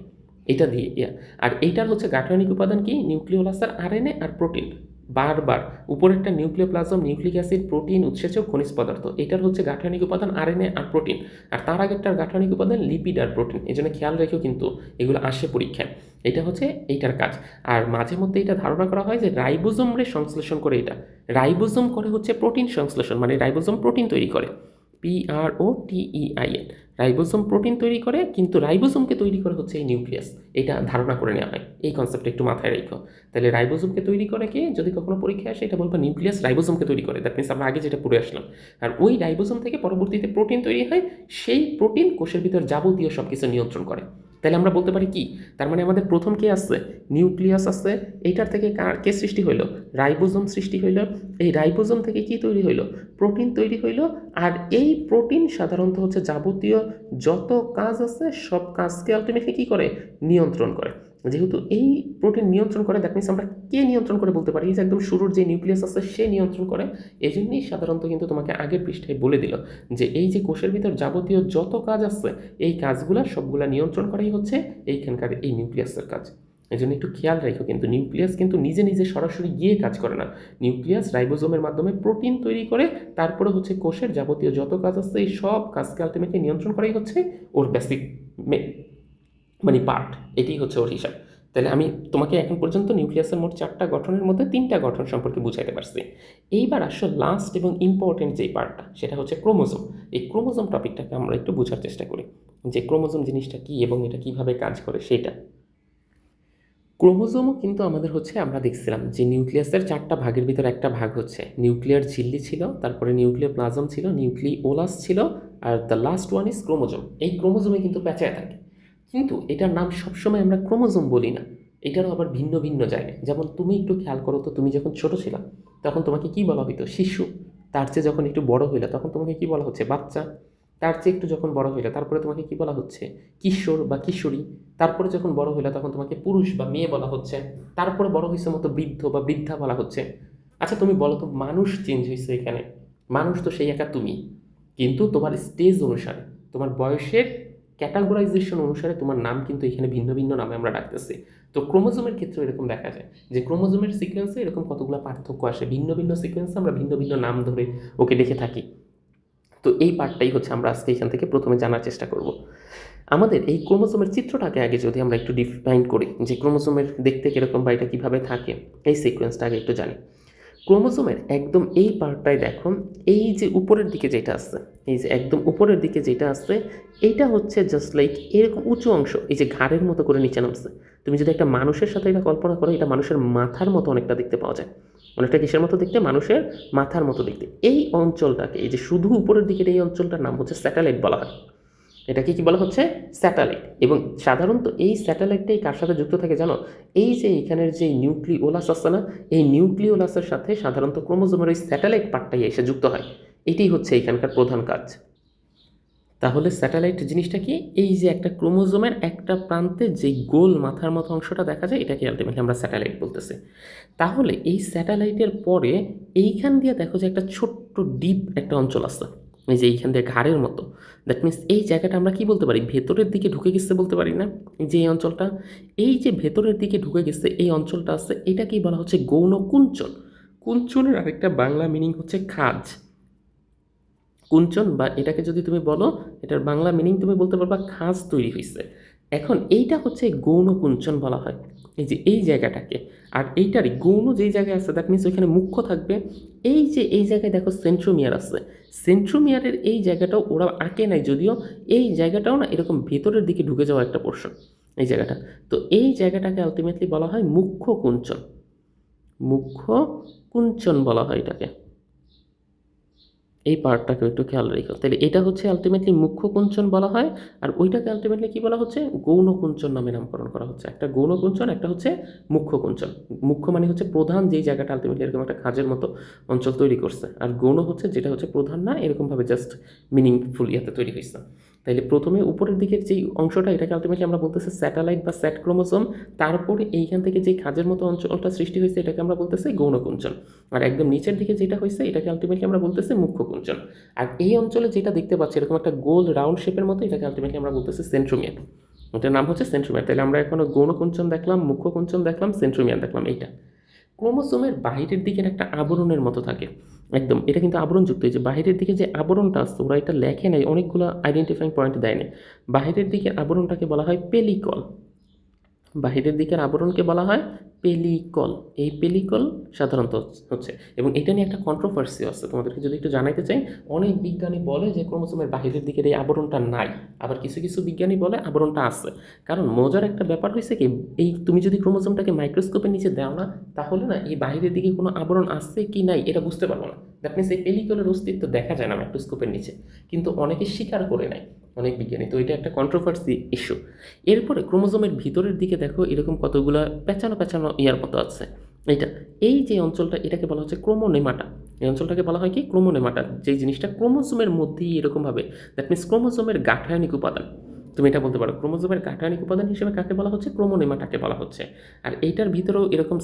এটা দিয়ে আর এইটার হচ্ছে গাঠনিক উপাদান কি, নিউক্লিওলাসের আরএনএ আর প্রোটিন। বারবার উপরেরটা নিউক্লিওপ্লাজম, নিউক্লিক অ্যাসিড, প্রোটিন, উৎসেচক, খনিজ পদার্থ, এটার হচ্ছে গাঠনিক উপাদান আরএনএ আর প্রোটিন। আর তার আগেরটার গাঠনিক উপাদান লিপিড আর প্রোটিন। এই জন্য খেয়াল রেখেও কিন্তু এগুলো আসে পরীক্ষায়, এটা হচ্ছে এইটার কাজ। আর মাঝে মধ্যে এটা ধারণা করা হয় যে রাইবোজোমরে সংশ্লেষণ করে, এটা রাইবোজোম করে হচ্ছে প্রোটিন সংশ্লেষণ, মানে রাইবোজোম প্রোটিন তৈরি করে, PROTEIN, রাইবোজোম প্রোটিন তৈরি করে, কিন্তু রাইবোজোমকে তৈরি করে হচ্ছে এই নিউক্লিয়াস, এটা ধারণা করে নেওয়া হয়। এই কনসেপ্টটা একটু মাথায় রেখো। তাহলে রাইবোজোমকে তৈরি করে কে, যদি কখনো পরীক্ষা আসে এটা বলবো নিউক্লিয়াস রাইবোজোমকে তৈরি করে, দ্যাট মিনস আমরা আগে যেটা পড়ে আসলাম। আর ওই রাইবোজোম থেকে পরবর্তীতে প্রোটিন তৈরি হয়, সেই প্রোটিন কোষের ভিতর যাবতীয় সব কিছু নিয়ন্ত্রণ করে। তাহলে আমরা বলতে পারি কি, তার মানে আমাদের প্রথম কে আসছে, নিউক্লিয়াস আসছে, এইটার থেকে কে সৃষ্টি হইল, রাইবোজোম সৃষ্টি হইল, এই রাইবোজোম থেকে কি তৈরি হইল, প্রোটিন তৈরি হইল। আর এই প্রোটিন সাধারণত হচ্ছে যাবতীয় যত কাজ আছে সব কাজকে আলটিমেটলি কী করে, নিয়ন্ত্রণ করে। যেহেতু এই প্রোটিন নিয়ন্ত্রণ করে, দ্যাট মিনস আমরা কে নিয়ন্ত্রণ করে বলতে পারি, যে একদম শুরুর যে নিউক্লিয়াস আছে সে নিয়ন্ত্রণ করে। এই জন্যই সাধারণত কিন্তু তোমাকে আগের পৃষ্ঠায় বলে দিল যে এই যে কোষের ভিতর যাবতীয় যত কাজ আছে এই কাজগুলা সবগুলা নিয়ন্ত্রণ করাই হচ্ছে এইখানকার এই নিউক্লিয়াসের কাজ। এই জন্য একটু খেয়াল রাখো, কিন্তু নিউক্লিয়াস কিন্তু নিজে নিজে সরাসরি গিয়ে কাজ করে না, নিউক্লিয়াস রাইবোজোমের মাধ্যমে প্রোটিন তৈরি করে, তারপরে হচ্ছে কোষের যাবতীয় যত কাজ আছে এই সব কাজকে আলটিমেটলি নিয়ন্ত্রণ করাই হচ্ছে ওর বেসিক মানে পার্ট, এটাই হচ্ছে ওর হিসাব। তাহলে আমি তোমাকে এখন পর্যন্ত নিউক্লিয়াসের মোট 4টা গঠনের মধ্যে 3টা গঠন সম্পর্কে বুঝাইতে পারছি। এইবার আসলে লাস্ট এবং ইম্পর্টেন্ট যেই পার্টটা সেটা হচ্ছে ক্রোমোজোম। এই ক্রোমোজোম টপিকটাকে আমরা একটু বোঝার চেষ্টা করি যে ক্রোমোজোম জিনিসটা কী এবং এটা কীভাবে কাজ করে সেটা। ক্রোমোজোমও কিন্তু আমাদের হচ্ছে আমরা দেখছিলাম যে নিউক্লিয়াসের 4টা ভাগের ভিতর একটা ভাগ হচ্ছে নিউক্লিয়ার ঝিল্লি ছিল, তারপরে নিউক্লিওপ্লাজম ছিল, নিউক্লিওলাস ছিল, are the last one is chromosome. এই ক্রোমোজোমে কিন্তু পেঁচায় থাকে, কিন্তু এটার নাম সবসময় আমরা ক্রোমোজোম বলি না, এটারও আবার ভিন্ন ভিন্ন জায়গায়। যেমন তুমি একটু খেয়াল করো তো, তুমি যখন ছোট ছিলা তখন তোমাকে কি বলা হইতো? শিশু। তার চেয়ে যখন একটু বড় হইলে তখন তোমাকে কি বলা হচ্ছে? বাচ্চা। তার চেয়ে একটু যখন বড় হইলে তারপরে তোমাকে কি বলা হচ্ছে? কিশোর বা কিশোরী। তারপরে যখন বড় হইলে তখন তোমাকে পুরুষ বা মেয়ে বলা হচ্ছে। তারপরে বড় হয়েছে মতো বৃদ্ধ বা বৃদ্ধা বলা হচ্ছে। আচ্ছা তুমি বলো তো, মানুষ চেঞ্জ হয়েছে এখানে? মানুষ তো সেই একা তুমি, কিন্তু তোমার স্টেজ অনুসারে, তোমার বয়সের ক্যাটাগরাইজেশন অনুসারে তোমার নাম কিন্তু এখানে ভিন্ন ভিন্ন নামে আমরা ডাকতেছি। তো ক্রোমোজোমের ক্ষেত্রে এরকম দেখা যায় যে ক্রোমোজোমের সিকোয়েন্সে এরকম কতগুলো পার্থক্য আসে, ভিন্ন ভিন্ন সিকোয়েন্সে আমরা ভিন্ন ভিন্ন নাম ধরে ওকে দেখে থাকি। তো এই পার্টটাই হচ্ছে আমরা আজকে এখান থেকে প্রথমে জানার চেষ্টা করব। আমাদের এই ক্রোমোজোমের চিত্রটাকে আগে যদি আমরা একটু ডিফাইন করি যে ক্রোমোজোমের দেখতে কীরকম বা এটা কীভাবে থাকে, এই সিকোয়েন্সটা আগে একটু জানি। ক্রোমোজোমের একদম এই পার্টটাই দেখো, এই যে উপরের দিকে যেটা আসছে, এই যে একদম উপরের দিকে যেটা আসছে, এইটা হচ্ছে জাস্ট লাইক এরকম উঁচু অংশ, এই যে ঘাড়ের মতো করে নিচে নামছে। তুমি যদি একটা মানুষের সাথে এটা কল্পনা করো, এটা মানুষের মাথার মতো অনেকটা দেখতে পাওয়া যায়। অনেকটা কিসের মতো দেখতে? মানুষের মাথার মতো দেখতে। এই অঞ্চলটাকে, এই যে শুধু উপরের দিকের এই অঞ্চলটার নাম হচ্ছে স্যাটেলাইট বলা হয়। এটাকে কি বলা হচ্ছে? স্যাটেলাইট। এবং সাধারণত এই স্যাটেলাইটটাই কার সাথে যুক্ত থাকে জানো? এই যে এখানের যে নিউক্লিওলাস আছে না, এই নিউক্লিওলাসের সাথে সাধারণত ক্রোমোজোমের ওই স্যাটেলাইট পার্টটাই এসে যুক্ত হয়। এটাই হচ্ছে এখানকার প্রধান কাজ। তাহলে স্যাটেলাইট জিনিসটা কি? এই যে একটা ক্রোমোজোমের একটা প্রান্তে যে গোল মাথার মতো অংশটা দেখা যায়, এটাকে আলটিমেটলি আমরা স্যাটেলাইট বলতেছি। তাহলে এই স্যাটেলাইটের পরে এইখান দিয়ে দেখো যে একটা ছোট্ট ডিপ একটা অঞ্চল আছে, এই যে এইখান দিয়ে ঘাড়ের মতো। দ্যাট মিনস এই জায়গাটা আমরা কি বলতে পারি? ভেতরের দিকে ঢুকে গেছে বলতে পারি না? এই যে এই অঞ্চলটা, এই যে ভেতরের দিকে ঢুকে গেছে এই অঞ্চলটা আছে, এটাকেই বলা হচ্ছে গৌণ কুঞ্চন। কুঞ্চনের আরেকটা বাংলা মিনিং হচ্ছে খাজ। কুঞ্চন বা এটাকে যদি তুমি বলো, এটার বাংলা মিনিং তুমি বলতে পারবা খাজ তৈরি হয়েছে। এখন এইটা হচ্ছে গৌণ কুঞ্চন বলা হয়, এই যে এই জায়গাটাকে। আর এইটারই গৌণ যেই জায়গায় আছে, দ্যাট মিনস ওইখানে মুখ্য থাকবে। এই যে এই জায়গায় দেখো সেন্ট্রোমিয়ার আছে, সেন্ট্রোমিয়ারের এই জায়গাটাও ওরা আঁকে নাই যদিও, এই জায়গাটাও না এরকম ভেতরের দিকে ঢুকে যাওয়া একটা পোর্শন, এই জায়গাটা। তো এই জায়গাটাকে আলটিমেটলি বলা হয় মুখ্য কুঞ্চন। মুখ্য কুঞ্চন বলা হয় এটাকে। এই পার্টটাকে একটু খেয়াল রেখো। তাহলে এটা হচ্ছে আলটিমেটলি মুখ্য কুঞ্চন বলা হয়, আর ওইটাকে আলটিমেটলি কি বলা হচ্ছে? গৌণ কুঞ্চন নামে নামকরণ করা হচ্ছে। একটা গৌণ কুঞ্চন, একটা হচ্ছে মুখ্য কুঞ্চন। মুখ্য মানে হচ্ছে প্রধান, যেই জায়গাটা আলটিমেটলি এরকম একটা খাজের মতো অঞ্চল তৈরি করছে, আর গৌণ হচ্ছে যেটা হচ্ছে প্রধান না, এরকমভাবে জাস্ট মিনিংফুল ইয়াতে তৈরি হয়েছে। তাইলে প্রথমে উপরের দিকের যেই অংশটা, এটাকে আলটিমেটলি আমরা বলতেছি স্যাটেলাইট বা স্যাট ক্রোমোজোম। তারপরে এইখান থেকে যেই খাজের মতো অঞ্চলটা সৃষ্টি হয়েছে, এটাকে আমরা বলতেছি গৌণ কুঞ্চন। আর একদম নিচের দিকে যেটা হয়েছে, এটাকে আলটিমেটলি আমরা বলতেছি মুখ্য কুঞ্চন। আর এই অঞ্চলে যেটা দেখতে পাচ্ছি এরকম একটা গোল রাউন্ড শেপের মতো, এটাকে আলটিমেটলি আমরা বলতেছি সেন্ট্রোমিয়ার। এটার নাম হচ্ছে সেন্ট্রোমিয়ার। তাহলে আমরা এখনো গৌণ কুঞ্চন দেখলাম, মুখ্য কুঞ্চন দেখলাম, সেন্ট্রোমিয়ার দেখলাম। এইটা ক্রোমোসোমের বাহিরের দিকের একটা আবরণের মতো থাকে, একদম এটা কিন্তু আবরণযুক্ত। এই যে বাহিরের দিকে যে আবরণটা আসছে, ওরা এটা লেখে নাই, অনেকগুলো আইডেন্টিফাইং পয়েন্ট দেয় না। বাহিরের দিকের আবরণটাকে বলা হয় পেলিকল। বাহিরের দিকের আবরণকে বলা হয় পেলিকল। এই পেলিকল সাধারণত হচ্ছে, এবং এটা নিয়ে একটা কন্ট্রোভার্সি আছে, তোমাদেরকে যদি একটু জানাইতে চাই। অনেক বিজ্ঞানী বলে যে ক্রোমোসোমের বাহিরের দিকের এই আবরণটা নাই, আবার কিছু কিছু বিজ্ঞানী বলে আবরণটা আছে। কারণ মজার একটা ব্যাপার হয়েছে কি, এই তুমি যদি ক্রোমোসোমটাকে মাইক্রোস্কোপের নিচে দাও না, তাহলে না এই বাহিরের দিকে কোনো আবরণ আছে কি নাই এটা বুঝতে পারবো না। দ্যাট মিনস এই পেলিকলের অস্তিত্ব দেখা যায় না মাইক্রোস্কোপের নিচে, কিন্তু অনেকে স্বীকার করে নেয়, অনেক বিজ্ঞানী। তো এটা একটা কন্ট্রোভার্সি ইস্যু। এরপরে ক্রোমোজোমের ভিতরের দিকে দেখো এরকম কতগুলো পেঁচানো পেঁচানো ইয়ার মতো আছে। এটা, এই যে অঞ্চলটা, এটাকে বলা হচ্ছে ক্রোমোনেমাটা। এই অঞ্চলটাকে বলা হয় কি? ক্রোমোনেমাটা। যেই জিনিসটা ক্রোমোজোমের মধ্যেই এরকমভাবে, দ্যাট মিনস ক্রোমোজোমের গাঠনিক উপাদান। তুমি এটা বলতে পারো ক্রোমোজোমের গাঠনিক উপাদান হিসেবে কাকে বলা হচ্ছে? ক্রোমোনেমাটাকে বলা হচ্ছে। আর এইটার ভিতরেও এরকম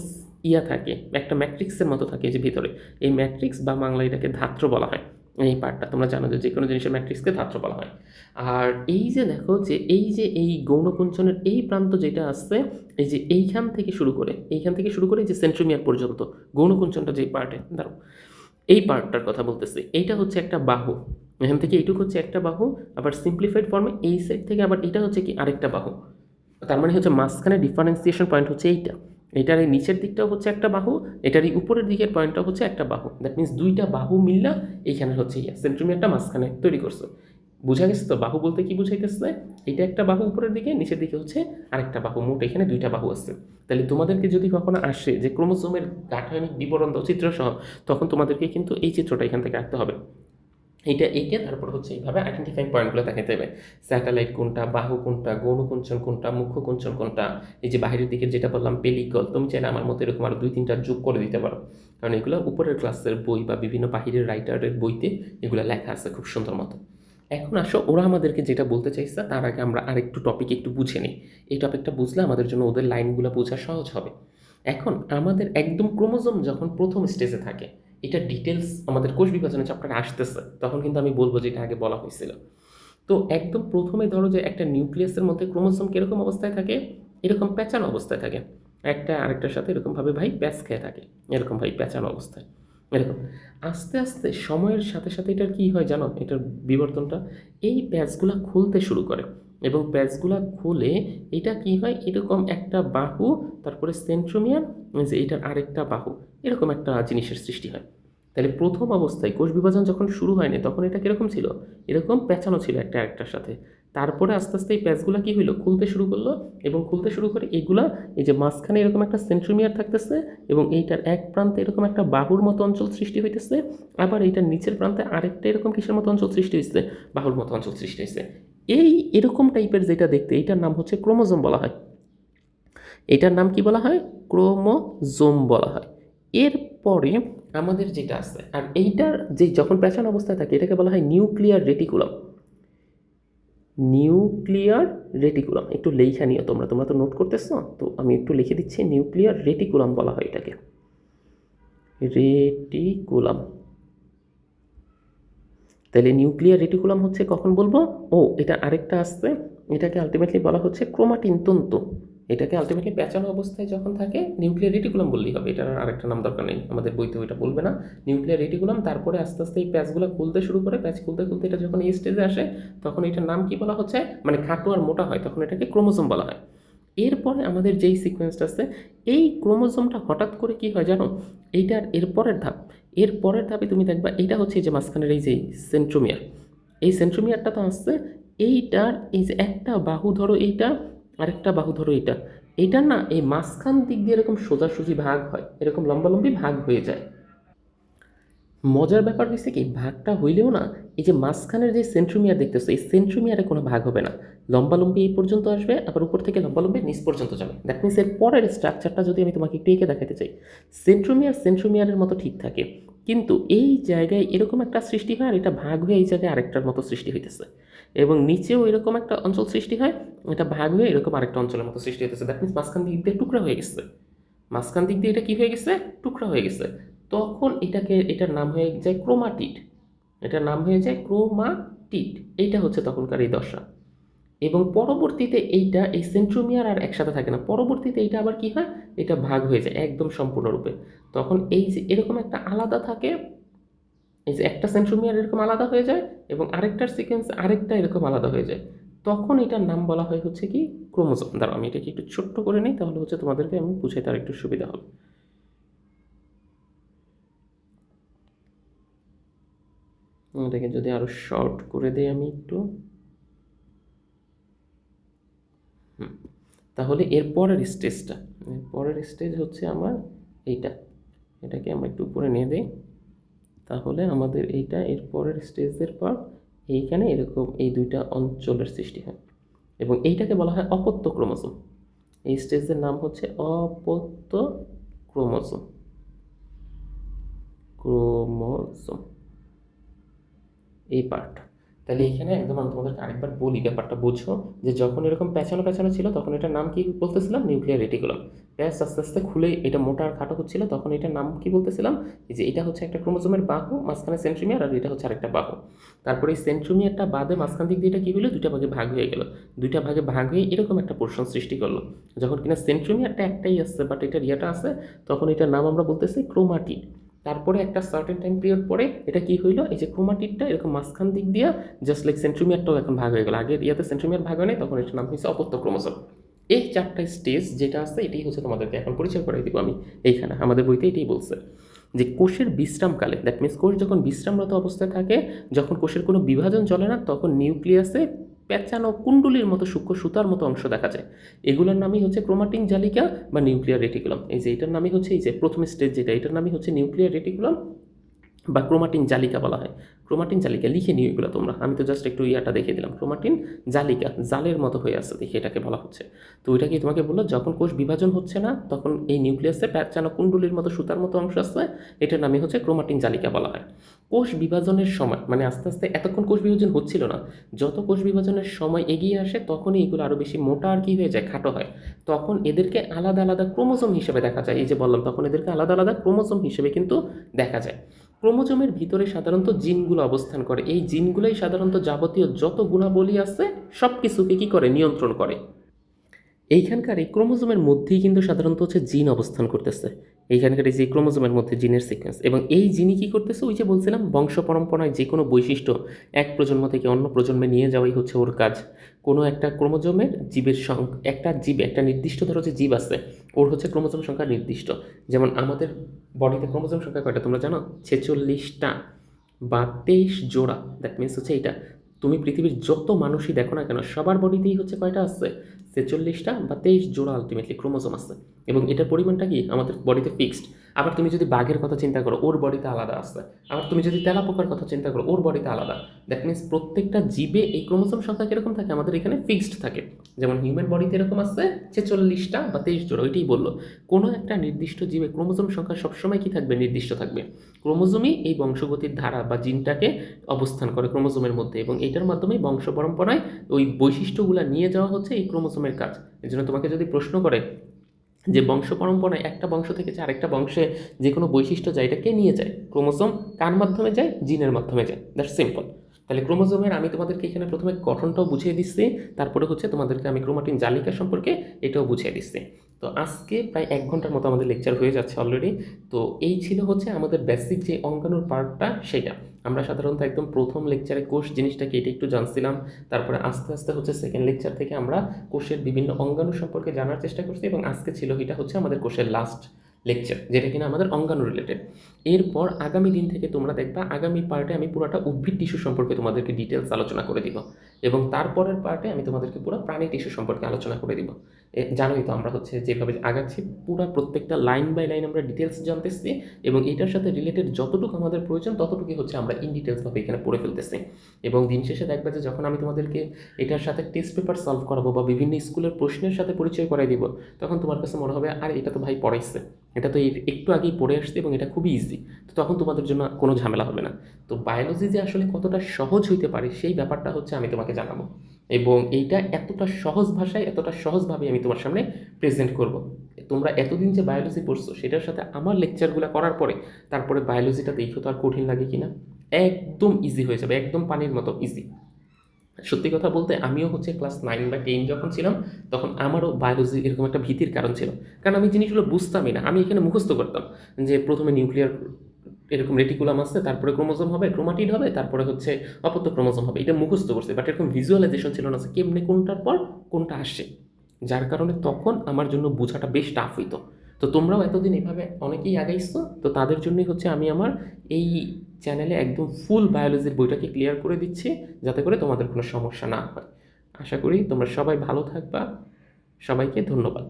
ইয়া থাকে, একটা ম্যাট্রিক্সের মতো থাকে যে ভিতরে। এই ম্যাট্রিক্স বা বাংলা এটাকে ধাত্র বলা হয়। এই পার্টটা তোমরা জানো যে কোনো জিনিসের ম্যাট্রিক্সকে ধাত্র বলা হয়। আর এই যে দেখো যে এই গৌণকুঞ্চনের এই প্রান্ত যেটা আসছে, এই যে এইখান থেকে শুরু করে এই যে সেন্ট্রোমিয়ার পর্যন্ত গৌণকুঞ্চনটা যে পার্টে, ধরো এই পার্টটার কথা বলতেছি, এইটা হচ্ছে একটা বাহু। এখান থেকে এইটুকু হচ্ছে একটা বাহু, আবার সিম্পলিফাইড ফর্মে এই সাইড থেকে আবার এটা হচ্ছে কি আরেকটা বাহু। তার মানে হচ্ছে মাঝখানে ডিফারেন্সিয়েশন পয়েন্ট হচ্ছে এইটা, এটার এই নিচের দিকটাও হচ্ছে একটা বাহু, এটার এই উপরের দিকের পয়েন্টটা হচ্ছে একটা বাহু। দ্যাট মিনস দুইটা বাহু মিললা এইখানে হচ্ছে সেন্ট্রোমিয়ারটা মাঝখানে তৈরি করছে। বুঝা গেছে তো বাহু বলতে কি বুঝাইতেছে? এটা একটা বাহু উপরের দিকে, নিচের দিকে হচ্ছে আরেকটা বাহু, মোট এখানে দুইটা বাহু আছে। তাহলে তোমাদেরকে যদি কখনো আসে যে ক্রোমোজোমের গাঠনিক বিবরণ দাও চিত্র সহ, তখন তোমাদেরকে কিন্তু এই চিত্রটা এখান থেকে আঁকতে হবে। এইটা তারপর হচ্ছে এইভাবে আইডেন্টিফাইং পয়েন্টগুলো দেখাতে হবে, স্যাটেলাইট কোনটা, বাহু কোনটা, গৌণকুঞ্চন কোনটা, মুখ্য কুঞ্চন কোনটা। এই যে বাহিরের দিকে যেটা বললাম পেলিকল, তুমি চাইলে আমার মতো এরকম আরও 2-3টা যোগ করে দিতে পারো, কারণ এগুলো উপরের ক্লাসের বই বা বিভিন্ন বাহিরের রাইটারের বইতে এগুলো লেখা আছে খুব সুন্দর মতো। এখন আসো ওরা আমাদেরকে যেটা বলতে চাইছে তার আগে আমরা আরেকটু টপিক একটু বুঝে নিই। এই টপিকটা বুঝলে আমাদের জন্য ওদের লাইনগুলো বোঝা সহজ হবে। এখন আমাদের একদম ক্রোমোজোম যখন প্রথম স্টেজে থাকে, এটা ডিটেলস আমাদের কোষ বিভাজনের চ্যাপ্টারে আসতেছে, তখন কিন্তু আমি বলবো যে এটা আগে বলা হয়েছিল। তো একদম প্রথমে ধরো যে একটা নিউক্লিয়াসের মধ্যে ক্রোমোজোম কীরকম অবস্থায় থাকে, এরকম প্যাঁচানো অবস্থায় থাকে, একটা আরেকটার সাথে এরকমভাবে ভাই প্যাঁচ খেয়ে থাকে, এরকম ভাই প্যাঁচানো অবস্থায় এরকম। আস্তে আস্তে সময়ের সাথে সাথে এটার কী হয় জানো, এটার বিবর্তনটা, এই প্যাচগুলা খুলতে শুরু করে, এবং প্যাচগুলা খুলে এটা কি হয়, এরকম একটা বাহু, তারপরে সেন্ট্রোমিয়ার, যে এটার আরেকটা বাহু, এরকম একটা জিনিসের সৃষ্টি হয়। তাহলে প্রথম অবস্থায় কোষ বিভাজন যখন শুরু হয়নি তখন এটা কীরকম ছিল, এরকম প্যাঁচানো ছিল একটা আরেকটার সাথে। তারপরে আস্তে আস্তে এই প্যাচগুলো কী হইলো, খুলতে শুরু করলো, এবং খুলতে শুরু করে এগুলা, এই যে মাঝখানে এরকম একটা সেন্ট্রোমিয়ার থাকতেছে, এবং এইটার এক প্রান্তে এরকম একটা বাহুর মতো অঞ্চল সৃষ্টি হইতেছে, আবার এইটার নিচের প্রান্তে আরেকটা এরকম কিসের মতো অঞ্চল সৃষ্টি হয়েছে, বাহুর মতো অঞ্চল সৃষ্টি হয়েছে। এই এরকম টাইপের যেটা দেখতে, এইটার নাম হচ্ছে ক্রোমোজোম বলা হয়। এটার নাম কি বলা হয়, ক্রোমোজোম বলা হয়। এরপরে আমাদের যেটা আছে, আর এইটার যে যখন প্যাঁচানো অবস্থায় থাকে এটাকে বলা হয় নিউক্লিয়ার রেটিকুলাম। নিউক্লিয়ার রেটিকুলাম একটু লেখা নিও তোমরা, তোমরা তো নোট করতেছো, তো আমি একটু লিখে দিচ্ছি, নিউক্লিয়ার রেটিকুলাম বলা হয় এটাকে, রেটিকুলাম। তাহলে নিউক্লিয়ার রেটিকুলাম হচ্ছে কখন বলবো, ও এটা আরেকটা আসছে, এটাকে আলটিমেটলি বলা হচ্ছে ক্রোমাটিন তন্তু। এটাকে আলটিমেটলি প্যাঁচানো অবস্থায় যখন থাকে নিউক্লিয়ার রেটিকুলাম বললেই হবে, এটার আরেকটা নাম দরকার নেই, আমাদের বইতে ওইটা বলবে না, নিউক্লিয়ার রেটিকুলাম। তারপরে আস্তে আস্তে এই প্যাচগুলো খুলতে শুরু করে, প্যাচ খুলতে খুলতে এটা যখন এই স্টেজে আসে তখন এটার নাম কি বলা হচ্ছে, মানে খাটো আর মোটা হয় তখন এটাকে ক্রোমোজোম বলা হয়। এরপরে আমাদের যেই সিকোয়েন্সটা আছে, এই ক্রোমোজোমটা হঠাৎ করে কি হয় জানো, এইটার এরপরের ধাপ, এর পরের ধাপে তুমি দেখবা এইটা হচ্ছে এই যে মাঝখানের এই যে সেন্ট্রোমিয়ার, এই সেন্ট্রোমিয়ারটা তো আসছে, এইটার এই যে একটা বাহু ধরো এইটা, আরেকটা বাহু ধরো এইটা, এইটার না এই মাঝখান দিক দিয়ে এরকম সোজাসুজি ভাগ হয়, এরকম লম্বালম্বি ভাগ হয়ে যায়। মজার ব্যাপার হয়েছে কি, ভাগটা হইলেও না, এই যে মাঝখানের যে সেন্ট্রোমিয়ার দেখতেছো, এই সেন্ট্রোমিয়ারে কোনো ভাগ হবে না, লম্বালম্বি এই পর্যন্ত আসবে, আবার উপর থেকে লম্বালম্বি নিচ পর্যন্ত যাবে। দ্যাট মিনস এর পরের স্ট্রাকচারটা যদি আমি তোমাকে একটু এঁকে দেখাতে চাই, সেন্ট্রোমিয়ারের মতো ঠিক থাকে, কিন্তু এই জায়গায় এরকম একটা সৃষ্টি হয়, আর এটা ভাগ হয়ে এই জায়গায় আরেকটার মতো সৃষ্টি হইতেছে, এবং নিচেও এরকম একটা অঞ্চল সৃষ্টি হয়, এটা ভাগ হয়ে এরকম আরেকটা অঞ্চলের মতো সৃষ্টি হইতেছে। দ্যাট মিনস মাঝখান দিক দিয়ে টুকরা হয়ে গেছে, মাঝখান দিক দিয়ে এটা কী হয়ে গেছে, টুকরা হয়ে গেছে। তখন এটার নাম হয়ে যায় ক্রোমাটিড, এটার নাম হয়ে যায় ক্রোমাটিড। এইটা হচ্ছে তখনকার এই দশা। এবং পরবর্তীতে এইটা এই সেন্ট্রোমিয়ার আর একসাথে থাকে না, পরবর্তীতে এইটা আবার কি হয়, এটা ভাগ হয়ে যায় একদম সম্পূর্ণরূপে। তখন এই যে এরকম একটা আলাদা থাকে, এই যে একটা সেন্ট্রোমিয়ার এরকম আলাদা হয়ে যায়, এবং আরেকটার সিকোয়েন্স আরেকটা এরকম আলাদা হয়ে যায়, তখন এটার নাম বলা হয় হচ্ছে কি ক্রোমোজোম। দাঁড়াও আমি এটাকে একটু ছোট্ট করে নিই, তাহলে হচ্ছে তোমাদেরকে আমি বুঝাইতে আর একটু সুবিধা হবে। এটাকে যদি আরো শর্ট করে দিই আমি একটু, তাহলে এর পরের স্টেজ হচ্ছে আমার এইটা, এটাকে আমরা একটু উপরে নিয়ে দিই, তাহলে আমাদের এইটা এর পরের স্টেজের পর এইখানে এরকম এই দুইটা অঞ্চলের সৃষ্টি হয়, এবং এইটাকে বলা হয় অপত্য ক্রোমোজোম। এই স্টেজের নাম হচ্ছে অপত্য ক্রোমোজোম, ক্রোমোজোম এই পার্ট। তাহলে এইখানে একদম আমি তোমাদেরকে আরেকবার বলি ব্যাপারটা বুঝো, যে যখন এরকম প্যাঁচানো প্যাঁচানো ছিল তখন এটার নাম কি বলতেছিলাম, নিউক্লিয়ার রেটিকুলাম। প্যাচ আস্তে আস্তে খুলে এটা মোটা আর খাটো হচ্ছিল, তখন এটার নাম কি বলতেছিলাম, এই যে এটা হচ্ছে একটা ক্রোমোজোমের বাহু, মাঝখানে সেন্ট্রোমিয়ার, আর এটা হচ্ছে আরেকটা বাহু। তারপরে এই সেন্ট্রোমিয়ারটা বাদে মাঝখান দিক দিয়ে এটা কী হলো, দুইটা ভাগে ভাগ হয়ে গেল, দুইটা ভাগে ভাগ হয়ে এরকম একটা পোর্শন সৃষ্টি করলো। যখন কিনা সেন্ট্রোমিয়ারটা একটাই আসছে, বাট এটার ইয়েটা আছে, তখন এটার নাম আমরা বলতেছি ক্রোমাটিড। তারপরে একটা সার্টেন টাইম পিরিয়ড পরে এটা কি হইলো, এই যে ক্রোমাটিডটা এরকম মাঝখান দিক দিয়া জাস্ট লাইক সেন্ট্রোমিয়ারটাও এখন ভাগ হয়ে গেল, আগে ইয়াতে সেন্ট্রোমিয়ার ভাগ হয় নাই, তখন এটার নাম হয়েছে অপত্য ক্রোমোজোম। এই 4টা স্টেজ যেটা আছে এটাই হচ্ছে তোমাদেরকে এখন পরিচয় করাই দিব আমি। এইখানে আমাদের বইতে এটাই বলছে যে কোষের বিশ্রামকালে, দ্যাট মিনস কোষ যখন বিশ্রামরত অবস্থায় থাকে, যখন কোষের কোনো বিভাজন চলে না, তখন নিউক্লিয়াসে প্যাঁচানো কুণ্ডুলির মতো সূক্ষ্ম সুতার মতো অংশ দেখা যায়। এগুলোর নামই হচ্ছে ক্রোমাটিন জালিকা বা নিউক্লিয়ার রেটিকুলাম। এই যে এটার নামই হচ্ছে, এই যে প্রথম স্টেজ যেটা, এটার নামই হচ্ছে নিউক্লিয়ার রেটিকুলাম বা ক্রোমাটিন জালিকা বলা হয়। ক্রোমাটিন জালিকা লিখে নিও এগুলো তোমরা, আমি তো জাস্ট একটু ইয়াটা দেখিয়ে দিলাম। ক্রোমাটিন জালিকা, জালের মতো হয়ে আছে দেখি এটাকে বলা হচ্ছে। তো ওইটা কি তোমাকে বললো, যখন কোষ বিভাজন হচ্ছে না তখন এই নিউক্লিয়াসে প্যাঁচানো কুণ্ডুলির মতো সুতার মতো অংশ আছে, এটার নামই হচ্ছে ক্রোমাটিন জালিকা বলা হয়। কোষ বিভাজনের সময় মানে আস্তে আস্তে, এতক্ষণ কোষ বিভাজন হচ্ছিল না, যত কোষ বিভাজনের সময় এগিয়ে আসে তখনই এগুলো আরও বেশি মোটা আর কি হয়ে যায়, খাটো হয়। তখন এদেরকে আলাদা আলাদা ক্রোমোজোম হিসেবে দেখা যায়। এই যে বললাম, তখন এদেরকে আলাদা আলাদা ক্রোমোজোম হিসেবে কিন্তু দেখা যায়। ক্রোমোজোমের ভিতরে সাধারণত জিনগুলো অবস্থান করে। এই জিনগুলোই সাধারণত যাবতীয় যত গুণাবলী আছে সব কিছুকে কী করে, নিয়ন্ত্রণ করে। এইখানকার এই ক্রোমোজোমের মধ্যেই কিন্তু সাধারণত হচ্ছে জিন অবস্থান করতেছে। এইখানকার এই যে ক্রোমোজোমের মধ্যে জিনের সিকোয়েন্স, এবং এই জিনই কী করতেছে, ওই যে বলছিলাম বংশ পরম্পরায় যে কোনো বৈশিষ্ট্য এক প্রজন্ম থেকে অন্য প্রজন্মে নিয়ে যাওয়াই হচ্ছে ওর কাজ। কোনো একটা ক্রোমোজোমের জীবের একটা জীবে একটা নির্দিষ্ট ধরো যে জীব আছে, ওর হচ্ছে ক্রোমোজোম সংখ্যা নির্দিষ্ট। যেমন আমাদের বডিতে ক্রোমোজোম সংখ্যা কয়টা তোমরা জানো? 46টা বা 23 জোড়া। দ্যাট মিনস হচ্ছে এইটা, তুমি পৃথিবীর যত মানুষই দেখো না কেন সবার বডিতেই হচ্ছে কয়টা আছে, 46টা বা 23 জোড়া আলটিমেটলি ক্রোমোজোম আছে। এবং এটার পরিমাণটা কি আমাদের বডিতে ফিক্সড। আবার তুমি যদি বাঘের কথা চিন্তা করো, ওর বডিতে আলাদা আছে। আবার তুমি যদি তেলাপোকার কথা চিন্তা করো, ওর বডিতে আলাদা। দ্যাট মিনস প্রত্যেকটা জীবে এই ক্রোমোজোম সংখ্যা কীরকম থাকে, আমাদের এখানে ফিক্সড থাকে। যেমন হিউম্যান বডিতে এরকম আছে 46টা বা 23 জোড়া, ওইটাই বললো। কোনো একটা নির্দিষ্ট জীবে ক্রোমোজোম সংখ্যা সবসময় কি থাকবে, নির্দিষ্ট থাকবে। ক্রোমোজোমই এই বংশগতির ধারা বা জিনটাকে অবস্থান করে ক্রোমোজোমের মধ্যে, এবং এটার মাধ্যমে বংশ পরম্পরায় ওই বৈশিষ্ট্যগুলো নিয়ে যাওয়া হচ্ছে এই ক্রোমোজোমের কাজ। এই জন্য তোমাকে যদি প্রশ্ন করে যে বংশ পরম্পরায় একটা বংশ থেকে যে আরেকটা বংশে যে কোনো বৈশিষ্ট্য যায়, এটা কে নিয়ে যায়? ক্রোমোজোম। কার মাধ্যমে যায়? জিনের মাধ্যমে যায়। That's simple. তাহলে ক্রোমোজোমের আমি তোমাদেরকে এখানে প্রথমে গঠনটাও বুঝিয়ে দিচ্ছি, তারপরে হচ্ছে তোমাদেরকে আমি ক্রোমাটিন জালিকা সম্পর্কে এটাও বুঝিয়ে দিচ্ছি। তো আজকে প্রায় 1 ঘন্টার মতো আমাদের লেকচার হয়ে যাচ্ছে অলরেডি। তো এই ছিল হচ্ছে আমাদের বেসিক যে অঙ্গাণুর পার্টটা, সেটা আমরা সাধারণত একদম প্রথম লেকচারে কোষ জিনিসটাকে এটা একটু জানছিলাম। তারপরে আস্তে আস্তে হচ্ছে সেকেন্ড লেকচার থেকে আমরা কোষের বিভিন্ন অঙ্গাণু সম্পর্কে জানার চেষ্টা করছি, এবং আজকে ছিল এটা হচ্ছে আমাদের কোষের লাস্ট লেকচার, যেটা কিনা আমাদের অঙ্গাণু রিলেটেড। এরপর আগামী দিন থেকে তোমরা দেখবা আগামী পার্টে আমি পুরোটা উদ্ভিদ টিস্যু সম্পর্কে তোমাদেরকে ডিটেলস আলোচনা করে দিব, এবং তারপরের পার্টে আমি তোমাদেরকে পুরো প্রাণী টিস্যু সম্পর্কে আলোচনা করে দিব। জানোই তো আমরা হচ্ছে যেভাবে আগাচ্ছি, পুরো প্রত্যেকটা লাইন বাই লাইন আমরা ডিটেলস জানতেছি, এবং এটার সাথে রিলেটেড যতটুকু আমাদের প্রয়োজন ততটুকুই হচ্ছে আমরা ইন ডিটেলসভাবে এখানে পড়ে ফেলতেছি। এবং দিন শেষে দেখবে যে যখন আমি তোমাদেরকে এটার সাথে টেস্ট পেপার সলভ করাবো বা বিভিন্ন স্কুলের প্রশ্নের সাথে পরিচয় করাই দিব, তখন তোমার কাছে মনে হবে আর এটা তো ভাই পড়াইছে, এটা তো একটু আগেই পড়ে আসছে এবং এটা খুবই ইজি। তো তখন তোমাদের জন্য কোনো ঝামেলা হবে না। তো বায়োলজি যে আসলে কতটা সহজ হইতে পারে সেই ব্যাপারটা হচ্ছে আমি তোমাকে জানাবো, এবং এইটা এতটা সহজ ভাষায় এতটা সহজভাবে আমি তোমার সামনে প্রেজেন্ট করব। তোমরা এতদিন যে বায়োলজি পড়ছো সেটার সাথে আমার লেকচারগুলো করার পরে তারপরে বায়োলজিটা দেখো তো আর কঠিন লাগে কিনা। একদম ইজি হয়ে যাবে, একদম পানির মতো ইজি। সত্যি কথা বলতে আমিও হচ্ছে ক্লাস 9 বা 10 যখন ছিলাম, তখন আমারও বায়োলজি এরকম একটা ভীতির কারণ ছিল, কারণ আমি জিনিসগুলো বুঝতামই না। আমি এখানে মুখস্থ করতাম যে প্রথমে নিউক্লিয়ার এরকম রেটিকুলাম আসছে, তারপরে ক্রোমোজোম হবে, ক্রোমাটিড হবে, তারপরে হচ্ছে অপত্য ক্রোমোজোম হবে, এটা মুখস্থ করছে। বাট এরকম ভিজুয়ালাইজেশন ছিল না যে কেমনে কোনটার পর কোনটা আসছে, যার কারণে তখন আমার জন্য বোঝাটা বেশ টাফ হইতো। তো তোমরাও এতদিন এভাবে অনেকেই আগাইছো, তো তাদের জন্যই হচ্ছে আমি আমার এই চ্যানেলে একদম ফুল বায়োলজির বইটাকে ক্লিয়ার করে দিচ্ছি, যাতে করে তোমাদের কোনো সমস্যা না হয়। আশা করি তোমরা সবাই ভালো থাকবা। সবাইকে ধন্যবাদ।